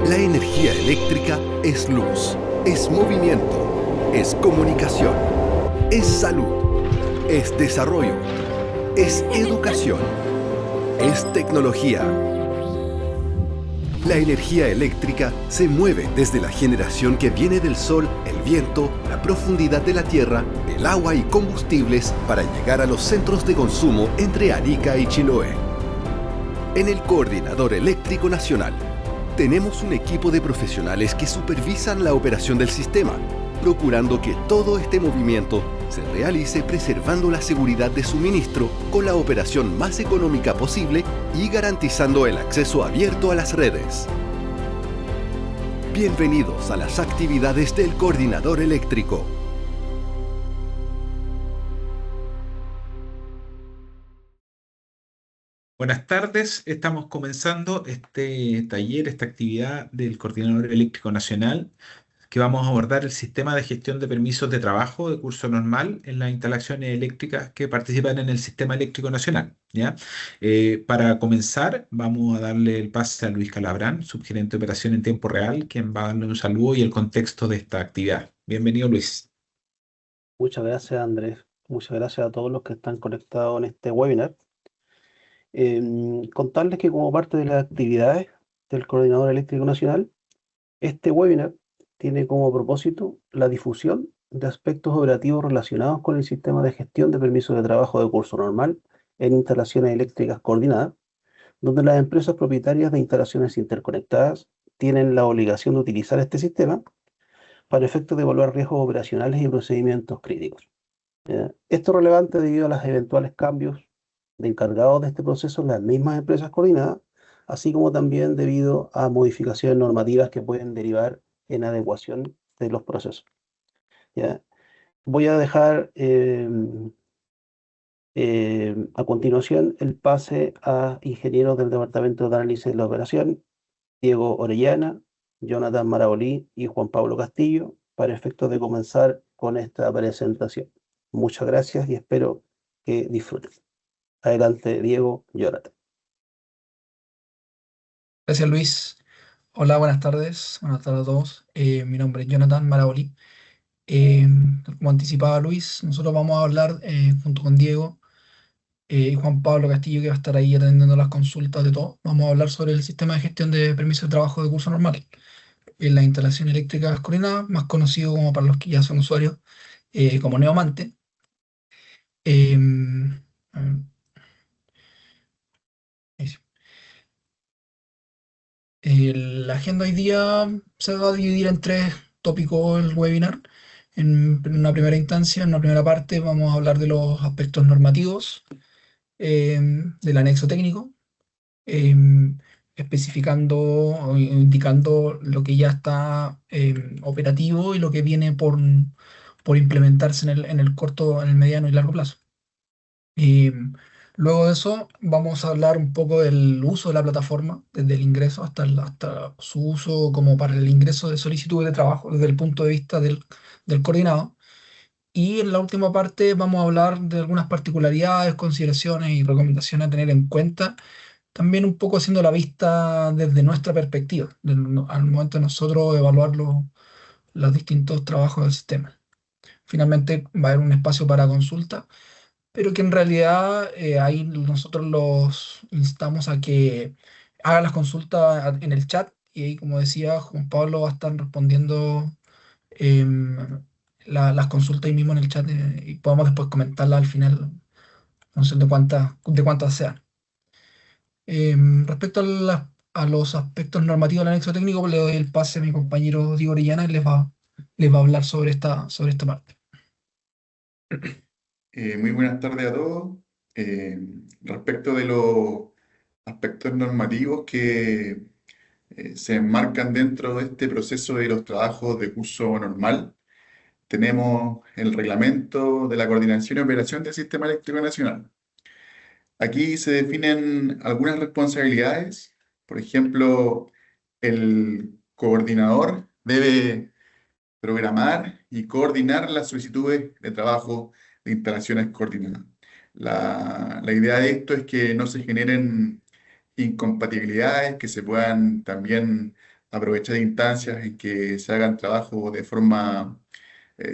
La energía eléctrica es luz, es movimiento, es comunicación, es salud, es desarrollo, es educación, es tecnología. La energía eléctrica se mueve desde la generación que viene del sol, el viento, la profundidad de la tierra, el agua y combustibles para llegar a los centros de consumo entre Arica y Chiloé. En el Coordinador Eléctrico Nacional, tenemos un equipo de profesionales que supervisan la operación del sistema, procurando que todo este movimiento se realice preservando la seguridad de suministro con la operación más económica posible y garantizando el acceso abierto a las redes. Bienvenidos a las actividades del Coordinador Eléctrico. Buenas tardes, estamos comenzando este taller, esta actividad del Coordinador Eléctrico Nacional, que vamos a abordar el sistema de gestión de permisos de trabajo de curso normal en las instalaciones eléctricas que participan en el Sistema Eléctrico Nacional, ¿ya? Para comenzar, vamos a darle el pase a Luis Calabrán, subgerente de operación en tiempo real, quien va a darle un saludo y el contexto de esta actividad. Bienvenido, Luis. Muchas gracias, Andrés. Muchas gracias a todos los que están conectados en este webinar. Contarles que como parte de las actividades del Coordinador Eléctrico Nacional, este webinar tiene como propósito la difusión de aspectos operativos relacionados con el sistema de gestión de permisos de trabajo de curso normal en instalaciones eléctricas coordinadas, donde las empresas propietarias de instalaciones interconectadas tienen la obligación de utilizar este sistema para efectos de evaluar riesgos operacionales y procedimientos críticos. Esto es relevante debido a los eventuales cambios de encargados de este proceso en las mismas empresas coordinadas, así como también debido a modificaciones normativas que pueden derivar en adecuación de los procesos. ¿Ya? Voy a dejar a continuación el pase a ingenieros del Departamento de Análisis de la Operación, Diego Orellana, Jonathan Marabolí y Juan Pablo Castillo, para efectos de comenzar con esta presentación. Muchas gracias y espero que disfruten. Adelante, Diego, Jonathan. Gracias, Luis. Hola, buenas tardes. Buenas tardes a todos. Mi nombre es Jonathan Marabolí. Eh, Como anticipaba Luis, nosotros vamos a hablar junto con Diego y Juan Pablo Castillo, que va a estar ahí atendiendo las consultas de todo. Vamos a hablar sobre el sistema de gestión de permisos de trabajo de curso normal en la instalación eléctrica coordinada, más conocido como para los que ya son usuarios, como Neomante. Eh, a ver, ahí sí. La agenda hoy día se va a dividir en tres tópicos el webinar. En una primera instancia, en una primera parte, vamos a hablar de los aspectos normativos del anexo técnico, eh, especificando o indicando lo que ya está operativo y lo que viene por implementarse en el corto, en el mediano y largo plazo. Y luego de eso vamos a hablar un poco del uso de la plataforma, desde el ingreso hasta su uso como para el ingreso de solicitudes de trabajo desde el punto de vista del coordinado. Y en la última parte vamos a hablar de algunas particularidades, consideraciones y recomendaciones a tener en cuenta, también un poco haciendo la vista desde nuestra perspectiva, al momento de nosotros evaluar los distintos trabajos del sistema. Finalmente va a haber un espacio para consulta, pero que en realidad ahí nosotros los instamos a que hagan las consultas en el chat y ahí, como decía, Juan Pablo va a estar respondiendo em, las consultas ahí mismo en el chat y podemos después comentarlas al final, no sé de cuántas sean. Respecto a los aspectos normativos del anexo técnico, pues le doy el pase a mi compañero Diego Orellana y les va a hablar sobre esta parte. Muy buenas tardes a todos. Eh, Respecto de los aspectos normativos que se enmarcan dentro de este proceso de los trabajos de curso normal, tenemos el reglamento de la coordinación y operación del Sistema Eléctrico Nacional. Aquí se definen algunas responsabilidades. Por ejemplo, el coordinador debe programar y coordinar las solicitudes de trabajo de instalaciones coordinadas. La idea de esto es que no se generen incompatibilidades, que se puedan también aprovechar instancias en que se hagan trabajo de forma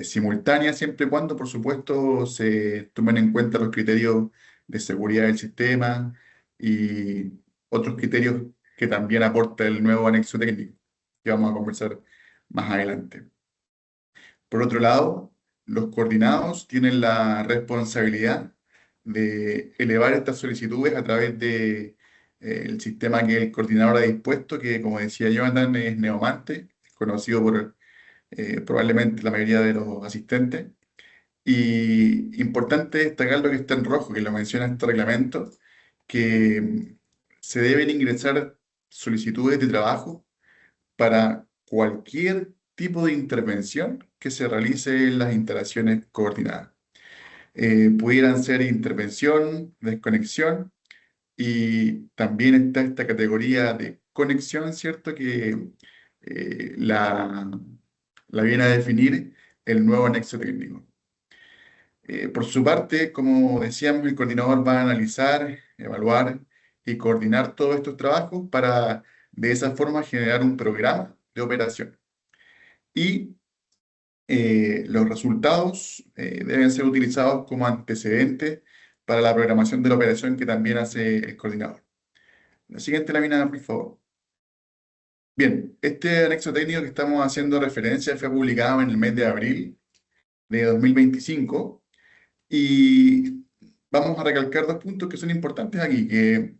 simultánea, siempre y cuando, por supuesto, se tomen en cuenta los criterios de seguridad del sistema y otros criterios que también aporta el nuevo anexo técnico, que vamos a conversar más adelante. Por otro lado, los coordinados tienen la responsabilidad de elevar estas solicitudes a través de el sistema que el coordinador ha dispuesto, que como decía Jonathan, es Neomante, conocido por probablemente la mayoría de los asistentes. Y importante destacar lo que está en rojo, que lo menciona este reglamento, que se deben ingresar solicitudes de trabajo para cualquier tipo de intervención que se realice en las instalaciones coordinadas. Pudieran ser intervención, desconexión, y también está esta categoría de conexión, ¿cierto? Que la viene a definir el nuevo anexo técnico. Por su parte, como decíamos, el coordinador va a analizar, evaluar y coordinar todos estos trabajos para de esa forma generar un programa de operación. Y los resultados deben ser utilizados como antecedentes para la programación de la operación que también hace el coordinador. La siguiente lámina, por favor. Bien, este anexo técnico que estamos haciendo referencia fue publicado en el mes de abril de 2025 y vamos a recalcar dos puntos que son importantes aquí, que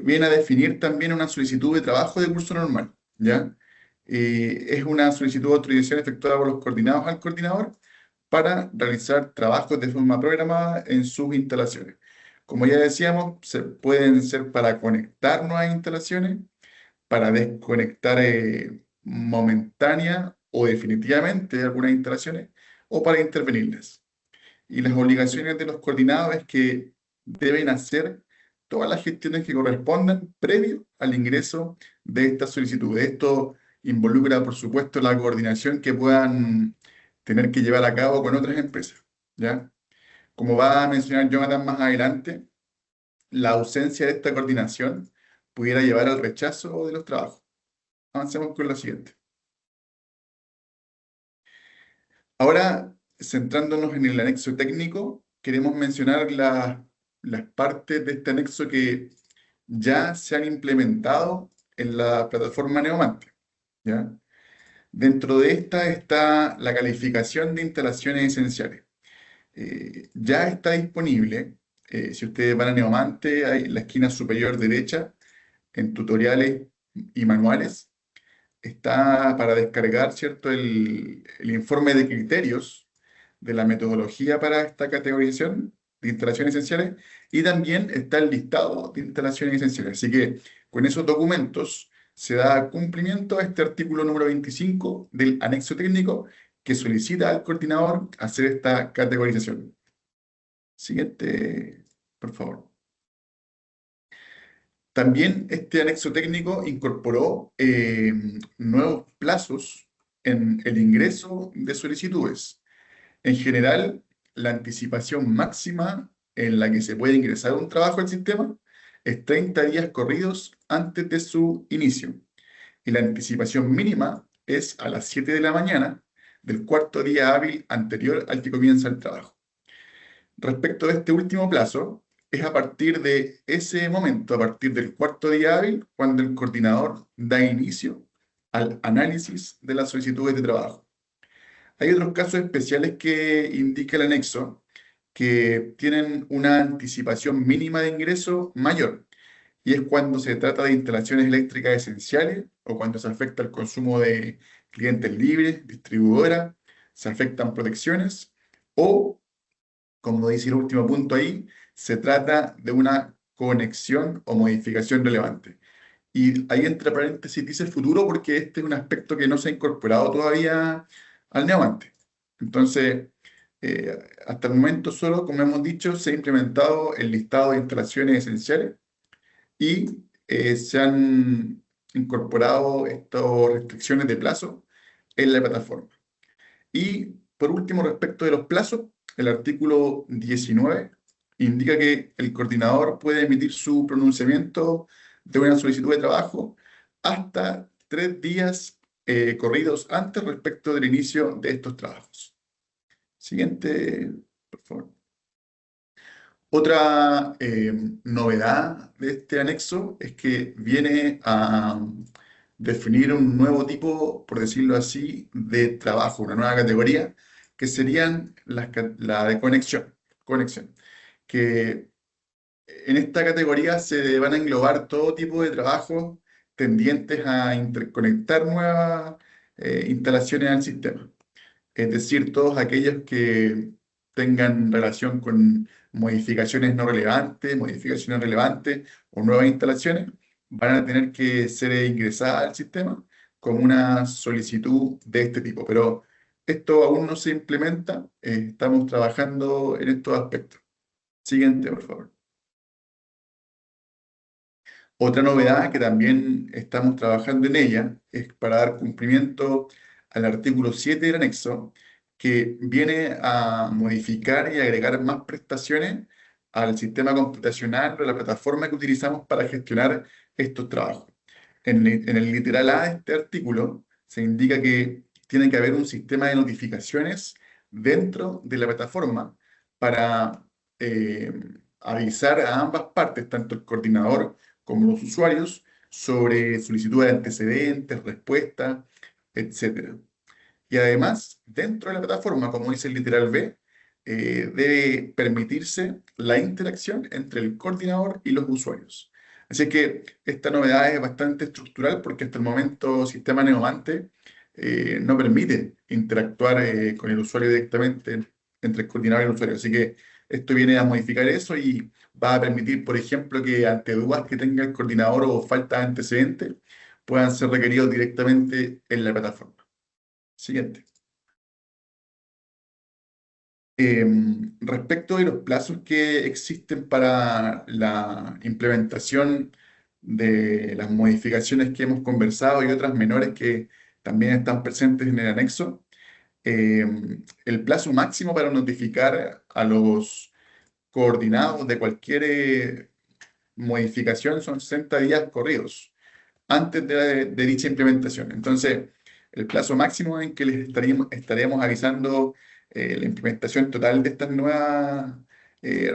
viene a definir también una solicitud de trabajo de curso normal, ¿ya? Es una solicitud de autorización efectuada por los coordinados al coordinador para realizar trabajos de forma programada en sus instalaciones. Como ya decíamos, pueden ser para conectar nuevas instalaciones, para desconectar momentánea o definitivamente de algunas instalaciones, o para intervenirlas. Y las obligaciones de los coordinados es que deben hacer todas las gestiones que correspondan previo al ingreso de esta solicitud. Esto involucra, por supuesto, la coordinación que puedan tener que llevar a cabo con otras empresas, ¿ya? Como va a mencionar Jonathan más adelante, la ausencia de esta coordinación pudiera llevar al rechazo de los trabajos. Avancemos con lo siguiente. Ahora, centrándonos en el anexo técnico, queremos mencionar las partes de este anexo que ya se han implementado en la plataforma Neomante, ¿ya? Dentro de esta está la calificación de instalaciones esenciales. Ya está disponible, si ustedes van a Neomante, hay en la esquina superior derecha, en tutoriales y manuales, está para descargar, ¿cierto? El informe de criterios de la metodología para esta categorización de instalaciones esenciales y también está el listado de instalaciones esenciales. Así que con esos documentos se da cumplimiento a este artículo número 25 del anexo técnico que solicita al coordinador hacer esta categorización. Siguiente, por favor. También este anexo técnico incorporó nuevos plazos en el ingreso de solicitudes. En general, la anticipación máxima en la que se puede ingresar un trabajo al sistema es 30 días corridos antes de su inicio. Y la anticipación mínima es a las 7 de la mañana del cuarto día hábil anterior al que comienza el trabajo. Respecto de este último plazo, es a partir de ese momento, a partir del cuarto día hábil, cuando el coordinador da inicio al análisis de las solicitudes de trabajo. Hay otros casos especiales que indica el anexo que tienen una anticipación mínima de ingreso mayor, y es cuando se trata de instalaciones eléctricas esenciales o cuando se afecta el consumo de clientes libres, distribuidoras, se afectan protecciones o, como dice el último punto ahí, se trata de una conexión o modificación relevante. Y ahí entre paréntesis dice el futuro porque este es un aspecto que no se ha incorporado todavía al Neomante. Entonces, hasta el momento solo, como hemos dicho, se ha implementado el listado de instalaciones esenciales y se han incorporado estas restricciones de plazo en la plataforma. Y por último, respecto de los plazos, el artículo 19 indica que el coordinador puede emitir su pronunciamiento de una solicitud de trabajo hasta 3 días corridos antes respecto del inicio de estos trabajos. Siguiente, por favor. Otra novedad de este anexo es que viene a definir un nuevo tipo, por decirlo así, de trabajo, una nueva categoría, que serían la de conexión, que en esta categoría se van a englobar todo tipo de trabajos tendientes a interconectar nuevas instalaciones al sistema. Es decir, todos aquellos que tengan relación con modificaciones no relevantes, modificaciones relevantes o nuevas instalaciones, van a tener que ser ingresadas al sistema con una solicitud de este tipo. Pero esto aún no se implementa, estamos trabajando en estos aspectos. Siguiente, por favor. Otra novedad que también estamos trabajando en ella es para dar cumplimiento al artículo 7 del anexo, que viene a modificar y agregar más prestaciones al sistema computacional o a la plataforma que utilizamos para gestionar estos trabajos. En el literal A de este artículo se indica que tiene que haber un sistema de notificaciones dentro de la plataforma para avisar a ambas partes, tanto el coordinador como los usuarios, sobre solicitudes de antecedentes, respuestas, etc. Y además, dentro de la plataforma, como dice el literal B, debe permitirse la interacción entre el coordinador y los usuarios. Así que esta novedad es bastante estructural porque hasta el momento el sistema Neomante no permite interactuar con el usuario directamente entre el coordinador y el usuario. Así que esto viene a modificar eso y va a permitir, por ejemplo, que ante dudas que tenga el coordinador o falta de antecedentes, puedan ser requeridos directamente en la plataforma. Siguiente. Respecto de los plazos que existen para la implementación de las modificaciones que hemos conversado y otras menores que también están presentes en el anexo, el plazo máximo para notificar a los coordinados de cualquier modificación son 60 días corridos antes de dicha implementación. Entonces, el plazo máximo en que les estaríamos avisando la implementación total de estas nuevas eh,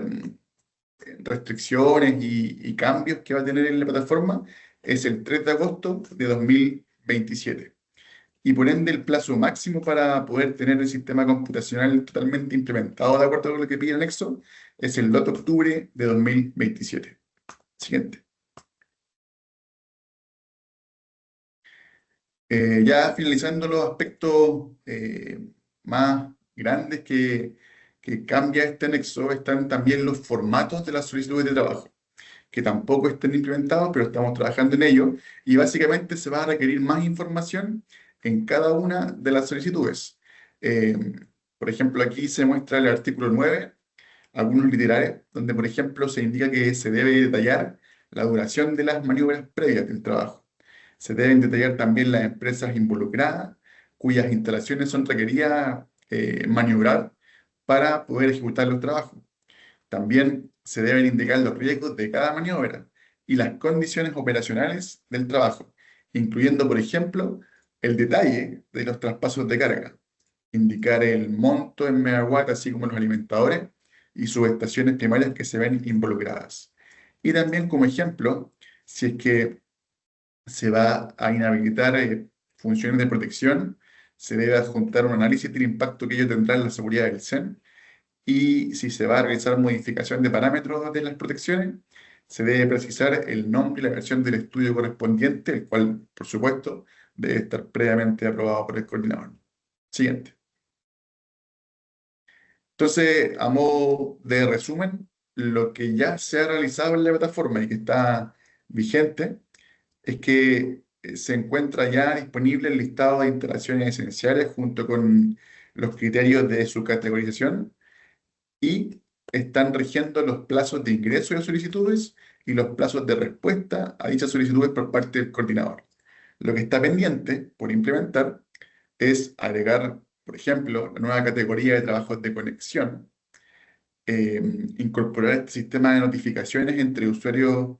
restricciones y cambios que va a tener en la plataforma es el 3 de agosto de 2027. Y por ende, el plazo máximo para poder tener el sistema computacional totalmente implementado de acuerdo con lo que pide el anexo es el 2 de octubre de 2027. Siguiente. Ya finalizando los aspectos más grandes que cambia este anexo, están también los formatos de las solicitudes de trabajo, que tampoco están implementados, pero estamos trabajando en ello, y básicamente se va a requerir más información en cada una de las solicitudes. Por ejemplo, aquí se muestra el artículo 9, algunos literales, donde, por ejemplo, se indica que se debe detallar la duración de las maniobras previas del trabajo. Se deben detallar también las empresas involucradas, cuyas instalaciones son requeridas maniobrar para poder ejecutar los trabajos. También se deben indicar los riesgos de cada maniobra y las condiciones operacionales del trabajo, incluyendo, por ejemplo, el detalle de los traspasos de carga, indicar el monto en megawatt, así como los alimentadores y subestaciones primarias que se ven involucradas. Y también, como ejemplo, si es que se va a inhabilitar funciones de protección, se debe adjuntar un análisis del impacto que ello tendrá en la seguridad del SEN, y si se va a realizar modificación de parámetros de las protecciones, se debe precisar el nombre y la versión del estudio correspondiente, el cual, por supuesto, debe estar previamente aprobado por el coordinador. Siguiente. Entonces, a modo de resumen, lo que ya se ha realizado en la plataforma y que está vigente es que se encuentra ya disponible el listado de instalaciones esenciales junto con los criterios de su categorización, y están rigiendo los plazos de ingreso de solicitudes y los plazos de respuesta a dichas solicitudes por parte del coordinador. Lo que está pendiente por implementar es agregar, por ejemplo, la nueva categoría de trabajos de conexión, incorporar este sistema de notificaciones entre usuarios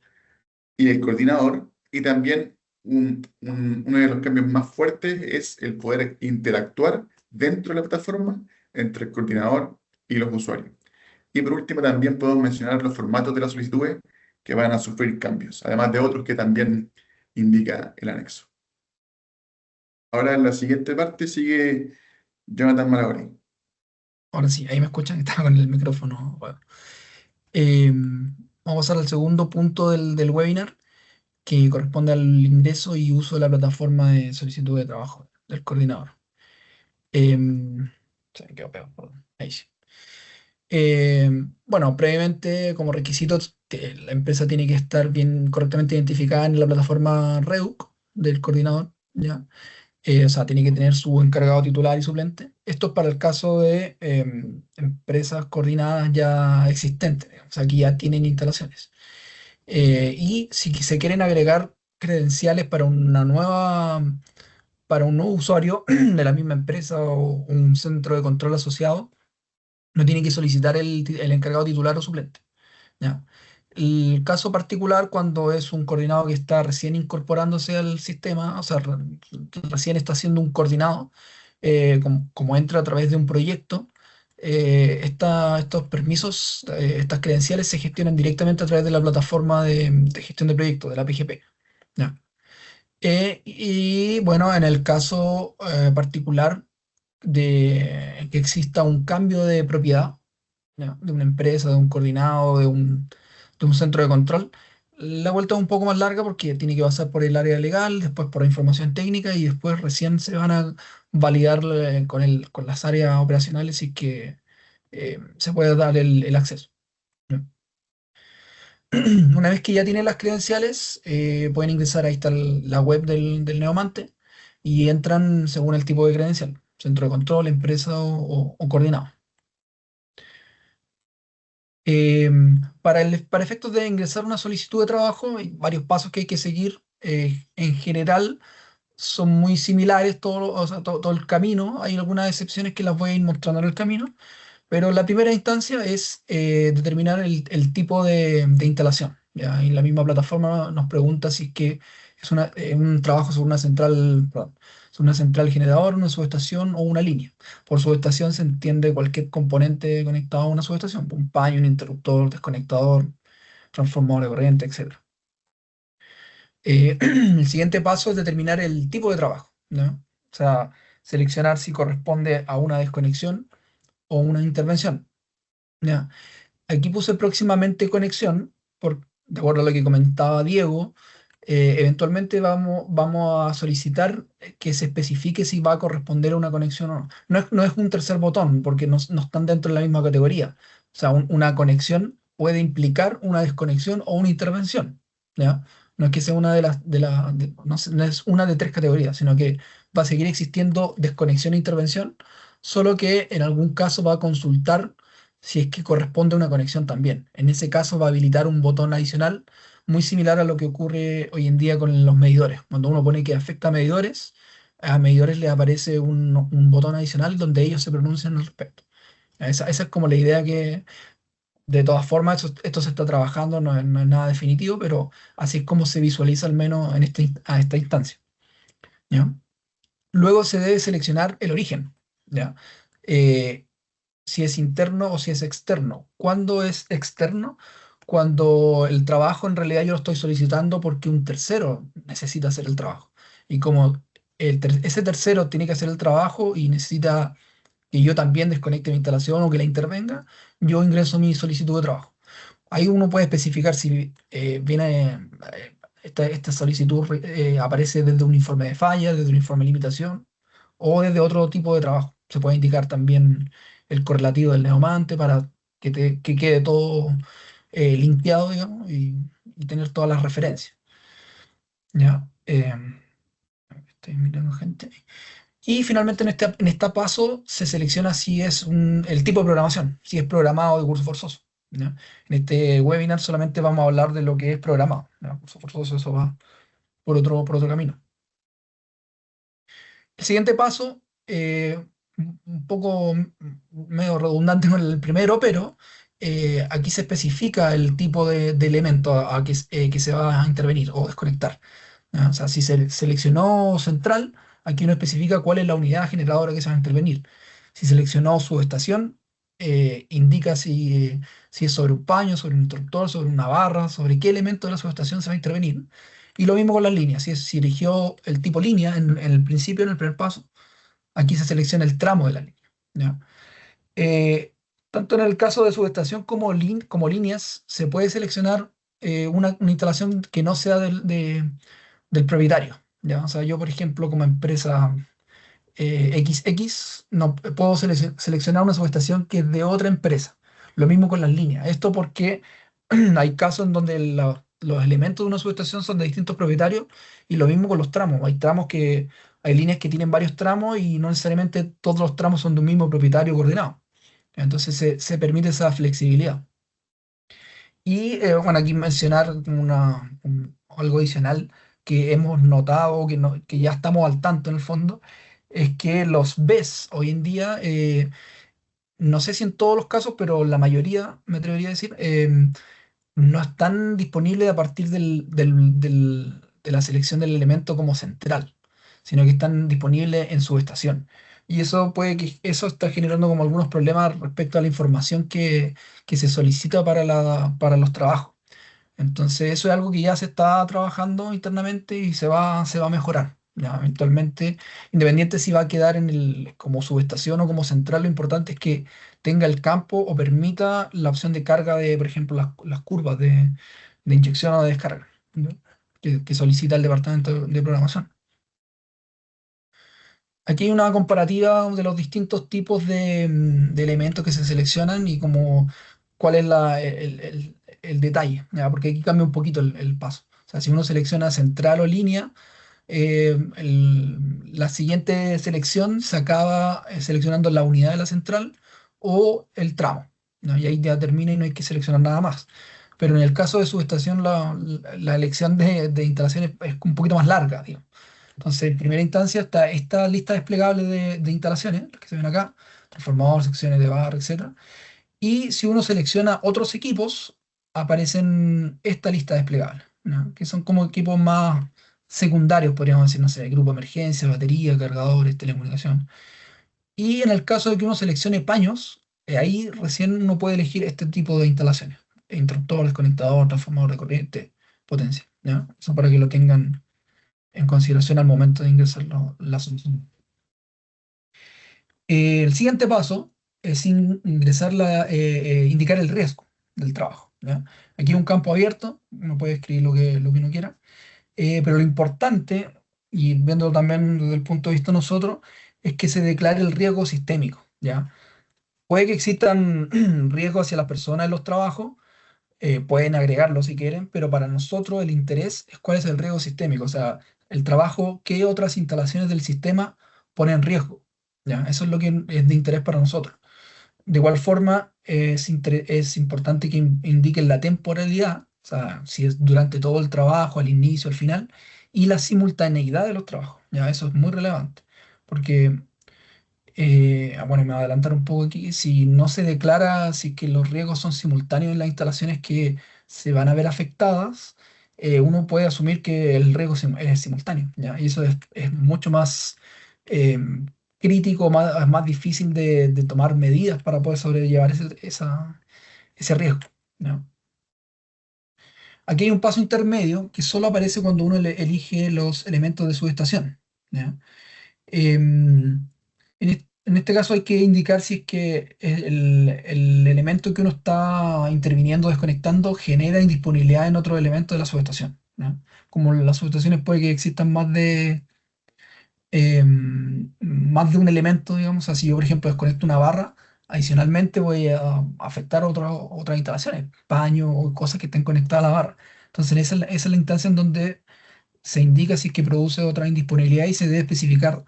y el coordinador, y también uno de los cambios más fuertes es el poder interactuar dentro de la plataforma entre el coordinador y los usuarios. Y por último, también podemos mencionar los formatos de las solicitudes que van a sufrir cambios, además de otros que también indica el anexo. Ahora en la siguiente parte sigue Jonathan Malagori. Ahora sí, ahí me escuchan, estaba con el micrófono. Bueno. Vamos a pasar al segundo punto del webinar, que corresponde al ingreso y uso de la plataforma de solicitud de trabajo del coordinador. Se me quedó pegado, perdón. Ahí sí. Bueno, previamente, como requisitos, la empresa tiene que estar bien correctamente identificada en la plataforma REUC del coordinador, ¿ya? O sea, tiene que tener su encargado titular y suplente. Esto es para el caso de empresas coordinadas ya existentes, o sea, que ya tienen instalaciones. Y si se quieren agregar credenciales para un nuevo usuario de la misma empresa o un centro de control asociado, no tiene que solicitar el encargado titular o suplente. ¿Ya? El caso particular cuando es un coordinado que está recién incorporándose al sistema, o sea, recién está siendo un coordinado, como entra a través de un proyecto, estos permisos, estas credenciales se gestionan directamente a través de la plataforma de gestión de proyectos, de la PGP. ¿Ya? Y bueno, en el caso particular de que exista un cambio de propiedad, ¿ya? De una empresa, de un coordinado, de un centro de control, la vuelta es un poco más larga porque tiene que pasar por el área legal, después por la información técnica y después recién se van a validar con las áreas operacionales y que se puede dar el acceso. ¿Ya? Una vez que ya tienen las credenciales, pueden ingresar, ahí está la web del Neomante y entran según el tipo de credencial, centro de control, empresa o coordinado. Para efectos de ingresar una solicitud de trabajo, hay varios pasos que hay que seguir. En general, son muy similares o sea, todo el camino. Hay algunas excepciones que las voy a ir mostrando en el camino, pero la primera instancia es determinar el tipo de instalación. ¿Ya? Y la misma plataforma nos pregunta si es que es un trabajo sobre una central, perdón, sobre una central generadora, una subestación o una línea. Por subestación se entiende cualquier componente conectado a una subestación, un paño, un interruptor, desconectador, transformador de corriente, etc. El siguiente paso es determinar el tipo de trabajo, ¿no? O sea, seleccionar si corresponde a una desconexión o una intervención. ¿Ya? Aquí puse próximamente conexión, de acuerdo a lo que comentaba Diego, eventualmente vamos a solicitar que se especifique si va a corresponder a una conexión o no. No es un tercer botón, porque no están dentro de la misma categoría. O sea, una conexión puede implicar una desconexión o una intervención. ¿Ya? No es que sea una no es una de tres categorías, sino que va a seguir existiendo desconexión e intervención, solo que en algún caso va a consultar si es que corresponde a una conexión también. En ese caso va a habilitar un botón adicional muy similar a lo que ocurre hoy en día con los medidores. Cuando uno pone que afecta a medidores les aparece un botón adicional donde ellos se pronuncian al respecto. Esa es como la idea que, de todas formas, esto se está trabajando, no es nada definitivo, pero así es como se visualiza al menos a esta instancia. ¿Ya? Luego se debe seleccionar el origen. ¿Ya? Si es interno o si es externo. ¿Cuándo es externo? Cuando el trabajo en realidad yo lo estoy solicitando porque un tercero necesita hacer el trabajo. Y como ese tercero tiene que hacer el trabajo y necesita que yo también desconecte mi instalación o que la intervenga, yo ingreso mi solicitud de trabajo. Ahí uno puede especificar si esta solicitud aparece desde un informe de falla, desde un informe de limitación o desde otro tipo de trabajo. Se puede indicar también el correlativo del neomante para que quede todo limpiado, digamos, y tener todas las referencias. ¿Ya? Estoy mirando gente. Y finalmente en este paso se selecciona si es el tipo de programación, si es programado de curso forzoso. ¿Ya? En este webinar solamente vamos a hablar de lo que es programado. ¿Ya? Curso forzoso, eso va por otro camino. El siguiente paso, un poco medio redundante con el primero, pero aquí se especifica el tipo de elemento que se va a intervenir o desconectar. ¿ya? O sea, si se seleccionó central, aquí uno especifica cuál es la unidad generadora que se va a intervenir. Si seleccionó subestación, indica si es sobre un paño, sobre un interruptor, sobre una barra, sobre qué elemento de la subestación se va a intervenir. Y lo mismo con las líneas. Si eligió el tipo línea en el principio, en el primer paso, aquí se selecciona el tramo de la línea. ¿Ya? Eh, Tanto en el caso de subestación como líneas, se puede seleccionar una instalación que no sea del propietario. ¿Ya? O sea, yo, por ejemplo, como empresa XX, no puedo seleccionar una subestación que es de otra empresa. Lo mismo con las líneas. Esto porque hay casos en donde los elementos de una subestación son de distintos propietarios y lo mismo con los tramos. Hay líneas que tienen varios tramos y no necesariamente todos los tramos son de un mismo propietario coordinado. Entonces se permite esa flexibilidad. Y bueno, aquí mencionar algo adicional que hemos notado, que ya estamos al tanto en el fondo, es que los BES hoy en día, no sé si en todos los casos, pero la mayoría, me atrevería a decir, no están disponibles a partir de la selección del elemento como central, sino que están disponibles en subestación. Y eso está generando como algunos problemas respecto a la información que se solicita para los trabajos. Entonces, eso es algo que ya se está trabajando internamente y se va a mejorar. Ya, eventualmente, independiente si va a quedar como subestación o como central, lo importante es que tenga el campo o permita la opción de carga de, por ejemplo, las curvas de inyección o de descarga, ¿no? Que solicita el departamento de programación. Aquí hay una comparativa de los distintos tipos de elementos que se seleccionan y como cuál es el detalle, ¿ya? Porque aquí cambia un poquito el paso. O sea, si uno selecciona central o línea, la siguiente selección se acaba seleccionando la unidad de la central o el tramo, ¿no? Y ahí ya termina y no hay que seleccionar nada más. Pero en el caso de subestación, la elección de instalaciones es un poquito más larga, digamos. Entonces, en primera instancia está esta lista desplegable de instalaciones, las que se ven acá, transformador, secciones de barra, etcétera. Y si uno selecciona otros equipos, aparecen esta lista desplegable, ¿no? Que son como equipos más secundarios, podríamos decir, no sé, grupo de emergencia, batería, cargadores, telecomunicación. Y en el caso de que uno seleccione paños, ahí recién uno puede elegir este tipo de instalaciones: interruptores, conectador, transformador de corriente, potencia, ¿ya? Eso para que lo tengan en consideración al momento de ingresar la solución. El siguiente paso es indicar el riesgo del trabajo, ¿ya? Aquí es un campo abierto, uno puede escribir lo que uno quiera, pero lo importante, y viendo también desde el punto de vista de nosotros, es que se declare el riesgo sistémico, ¿ya? Puede que existan riesgos hacia las personas en los trabajos, pueden agregarlo si quieren, pero para nosotros el interés es cuál es el riesgo sistémico, o sea, el trabajo, qué otras instalaciones del sistema ponen en riesgo, ¿ya? Eso es lo que es de interés para nosotros. De igual forma, es importante que indiquen la temporalidad, o sea, si es durante todo el trabajo, al inicio, al final, y la simultaneidad de los trabajos, ¿ya? Eso es muy relevante, porque bueno, me voy a adelantar un poco aquí. Si no se declara si que los riesgos son simultáneos en las instalaciones que se van a ver afectadas, uno puede asumir que el riesgo es simultáneo, ¿ya? Y eso es mucho más eh, crítico, más difícil de tomar medidas para poder sobrellevar ese riesgo, ¿ya? Aquí hay un paso intermedio que solo aparece cuando uno elige los elementos de su estación, ¿ya? En este caso hay que indicar si es que el elemento que uno está interviniendo o desconectando genera indisponibilidad en otro elemento de la subestación, ¿no? Como en las subestaciones puede que existan más de un elemento, digamos. O sea, si yo, por ejemplo, desconecto una barra, adicionalmente voy a afectar otras instalaciones, paños o cosas que estén conectadas a la barra. Entonces, esa es la instancia en donde se indica si es que produce otra indisponibilidad y se debe especificar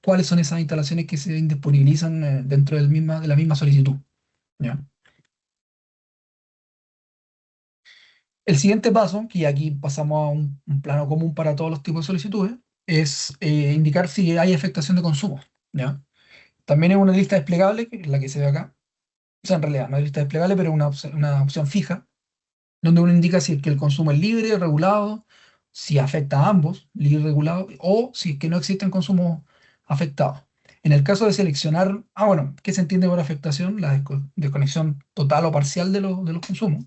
cuáles son esas instalaciones que se indisponibilizan dentro de la misma solicitud, ¿ya? El siguiente paso, que aquí pasamos a un plano común para todos los tipos de solicitudes, es indicar si hay afectación de consumo, ¿ya? También es una lista desplegable, que es la que se ve acá. O sea, en realidad no es lista desplegable, pero una opción fija, donde uno indica si es que el consumo es libre, regulado si afecta a ambos, libre y regulado, o si es que no existen consumos afectados. En el caso de seleccionar, bueno, ¿qué se entiende por afectación? La desconexión total o parcial de los consumos.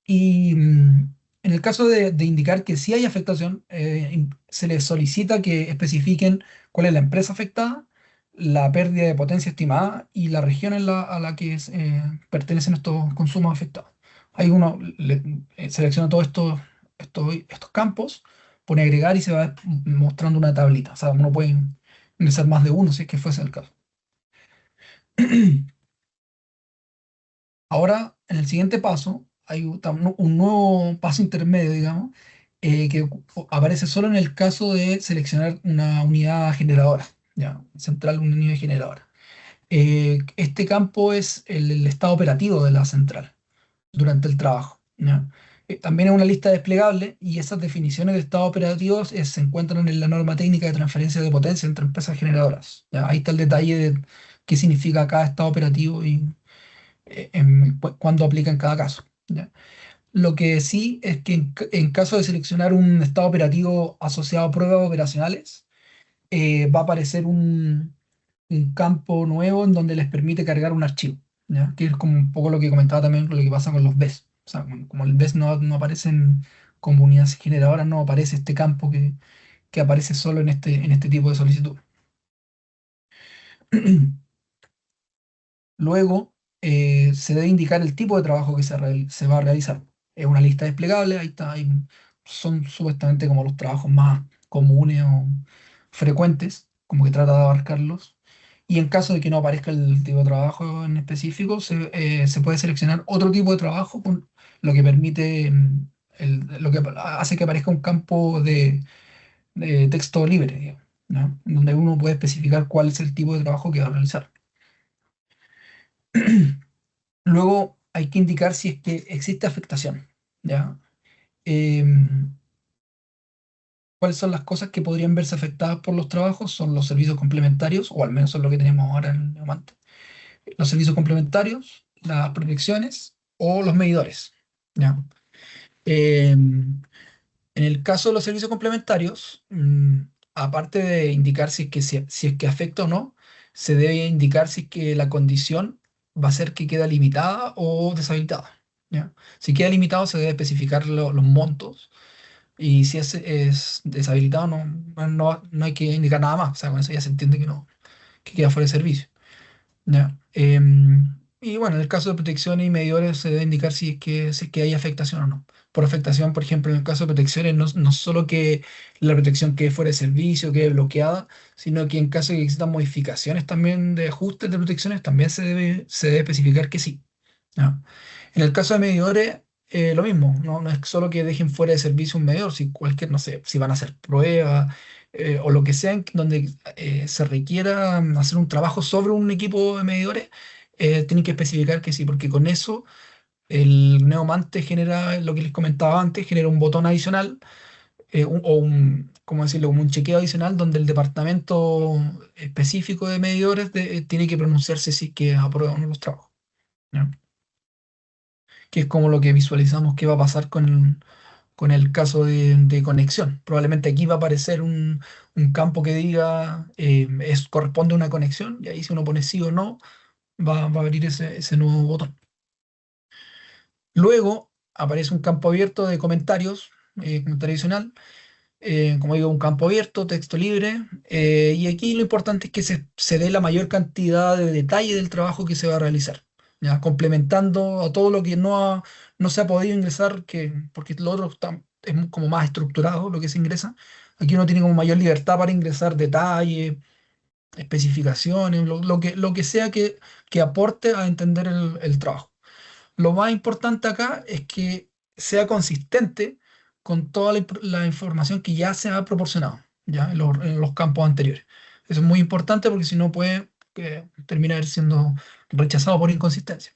Y en el caso de indicar que sí hay afectación, se les solicita que especifiquen cuál es la empresa afectada, la pérdida de potencia estimada y la región a la que pertenecen estos consumos afectados. Hay uno, selecciona todos estos campos, pone agregar y se va mostrando una tablita. O sea, uno puede ingresar más de uno si es que fuese el caso. Ahora, en el siguiente paso, hay un nuevo paso intermedio, digamos, que aparece solo en el caso de seleccionar una unidad generadora, ya, central, una unidad generadora. Este campo es el estado operativo de la central durante el trabajo, ¿ya? También es una lista desplegable y esas definiciones de estados operativos se encuentran en la norma técnica de transferencia de potencia entre empresas generadoras, ¿ya? Ahí está el detalle de qué significa cada estado operativo y cuándo aplica en cada caso, ¿ya? Lo que sí es que en caso de seleccionar un estado operativo asociado a pruebas operacionales, va a aparecer un campo nuevo en donde les permite cargar un archivo, ¿ya? Que es como un poco lo que comentaba también, lo que pasa con los BES. O sea, como el BES no aparecen como unidades generadoras, no aparece este campo que aparece solo en este tipo de solicitud. Luego, se debe indicar el tipo de trabajo que se va a realizar. Es una lista desplegable, ahí está, son supuestamente como los trabajos más comunes o frecuentes, como que trata de abarcarlos. Y en caso de que no aparezca el tipo de trabajo en específico, se puede seleccionar otro tipo de trabajo, lo que permite, lo que hace que aparezca un campo de texto libre, digamos, ¿no? Donde uno puede especificar cuál es el tipo de trabajo que va a realizar. Luego hay que indicar si es que existe afectación, ¿ya? Em, ¿Cuáles son las cosas que podrían verse afectadas por los trabajos? Son los servicios complementarios, o al menos son lo que tenemos ahora en el Neomante. Los servicios complementarios, las protecciones o los medidores, ¿ya? Em, en el caso de los servicios complementarios, aparte de indicar si es que afecta o no, se debe indicar si es que la condición va a ser que queda limitada o deshabilitada, ¿ya? Si queda limitado, se debe especificar los montos, y si es deshabilitado, no hay que indicar nada más. O sea, con eso ya se entiende que queda fuera de servicio, ¿ya? Y bueno, en el caso de protecciones y medidores se debe indicar si es que hay afectación o no. Por afectación, por ejemplo, en el caso de protecciones, no solo que la protección quede fuera de servicio, quede bloqueada, sino que en caso de que existan modificaciones también de ajustes de protecciones, también se debe especificar que sí, ¿ya? En el caso de medidores, lo mismo, no es solo que dejen fuera de servicio un medidor, si cualquier, no sé, si van a hacer pruebas, o lo que sea donde se requiera hacer un trabajo sobre un equipo de medidores, tienen que especificar que sí, porque con eso el Neomante genera lo que les comentaba antes, genera un botón adicional, ¿cómo decirlo? Como un chequeo adicional donde el departamento específico de medidores tiene que pronunciarse si es que aprueba o no los trabajos, ¿ya? Que es como lo que visualizamos que va a pasar con el caso de conexión. Probablemente aquí va a aparecer un campo que diga corresponde a una conexión, y ahí si uno pone sí o no, va a abrir ese nuevo botón. Luego aparece un campo abierto de comentarios, comentario adicional. Como digo, un campo abierto, texto libre. Y aquí lo importante es que se dé la mayor cantidad de detalle del trabajo que se va a realizar, ¿ya? Complementando a todo lo que no se ha podido ingresar, porque lo otro es como más estructurado lo que se ingresa. Aquí uno tiene como mayor libertad para ingresar detalles, especificaciones, lo que sea que aporte a entender el trabajo. Lo más importante acá es que sea consistente con toda la información que ya se ha proporcionado, ya en los campos anteriores. Eso es muy importante porque si no puede terminar siendo rechazado por inconsistencia.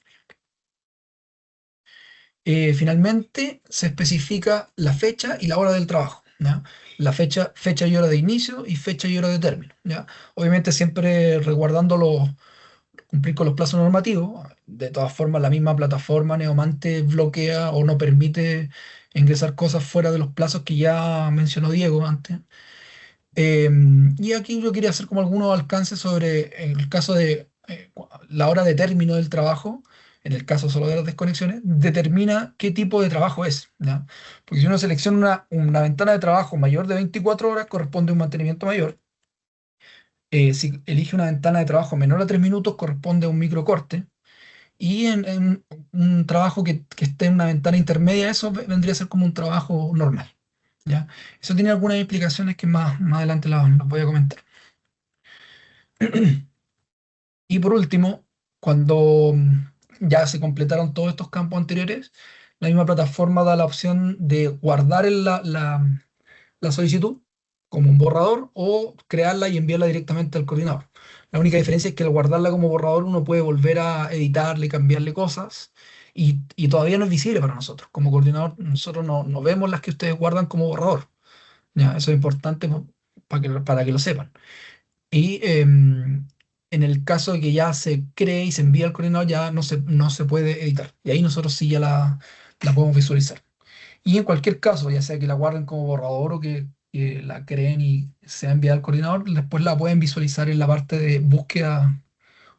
Finalmente, se especifica la fecha y la hora del trabajo, ¿ya? La fecha y hora de inicio y fecha y hora de término, ¿ya? Obviamente siempre resguardando cumplir con los plazos normativos. De todas formas, la misma plataforma Neomante bloquea o no permite ingresar cosas fuera de los plazos que ya mencionó Diego antes. Y aquí yo quería hacer como algunos alcances sobre en el caso de la hora de término del trabajo, en el caso solo de las desconexiones, determina qué tipo de trabajo es, ¿ya? Porque si uno selecciona una ventana de trabajo mayor de 24 horas, corresponde a un mantenimiento mayor. Si elige una ventana de trabajo menor a 3 minutos, corresponde a un microcorte. Y en un trabajo que esté en una ventana intermedia, eso vendría a ser como un trabajo normal, ¿ya? Eso tiene algunas implicaciones que más adelante las voy a comentar. Y por último, cuando ya se completaron todos estos campos anteriores, la misma plataforma da la opción de guardar la solicitud como un borrador o crearla y enviarla directamente al coordinador. La única diferencia es que al guardarla como borrador uno puede volver a editarle, cambiarle cosas y todavía no es visible para nosotros. Como coordinador nosotros no vemos las que ustedes guardan como borrador. ¿Ya? Eso es importante para que lo sepan. Y en el caso de que ya se cree y se envía al coordinador, ya no se puede editar. Y ahí nosotros sí ya la podemos visualizar. Y en cualquier caso, ya sea que la guarden como borrador o que la creen y sea enviada al coordinador, después la pueden visualizar en la parte de búsqueda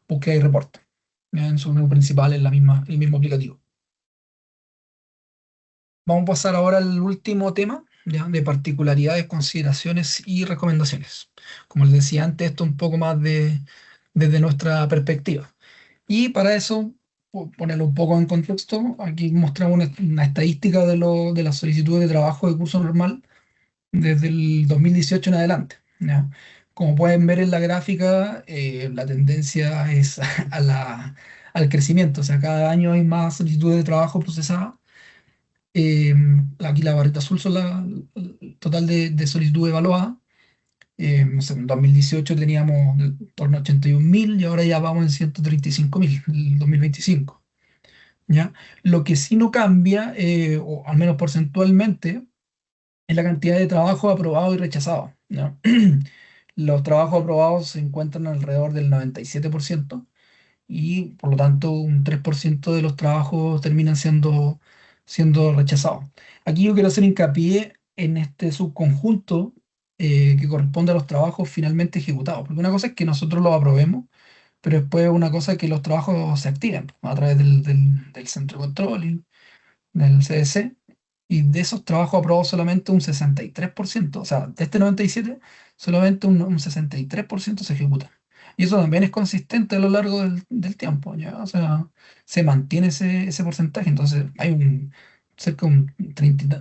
y reporte. Ya en su menú principal en el mismo aplicativo. Vamos a pasar ahora al último tema, ya, de particularidades, consideraciones y recomendaciones. Como les decía antes, esto un poco más desde nuestra perspectiva. Y para eso, ponerlo un poco en contexto, aquí mostramos una estadística de las solicitudes de trabajo de curso normal desde el 2018 en adelante, ¿ya? Como pueden ver en la gráfica, la tendencia es al crecimiento, o sea, cada año hay más solicitudes de trabajo procesadas. Eh, Aquí la barrita azul son el total de solicitudes evaluadas. No sé, en 2018 teníamos en torno a 81.000 y ahora ya vamos en 135.000 en el 2025. ¿Ya? Lo que sí no cambia, o al menos porcentualmente, es la cantidad de trabajos aprobados y rechazados. ¿Ya? Los trabajos aprobados se encuentran alrededor del 97% y por lo tanto un 3% de los trabajos terminan siendo rechazados. Aquí yo quiero hacer hincapié en este subconjunto que corresponde a los trabajos finalmente ejecutados, porque una cosa es que nosotros los aprobemos, pero después una cosa es que los trabajos se activen a través del centro de control y del CDC, y de esos trabajos aprobados solamente un 63%, o sea, de este 97, solamente un 63% se ejecuta. Y eso también es consistente a lo largo del tiempo, ¿ya? O sea, se mantiene ese porcentaje. Entonces, hay cerca de un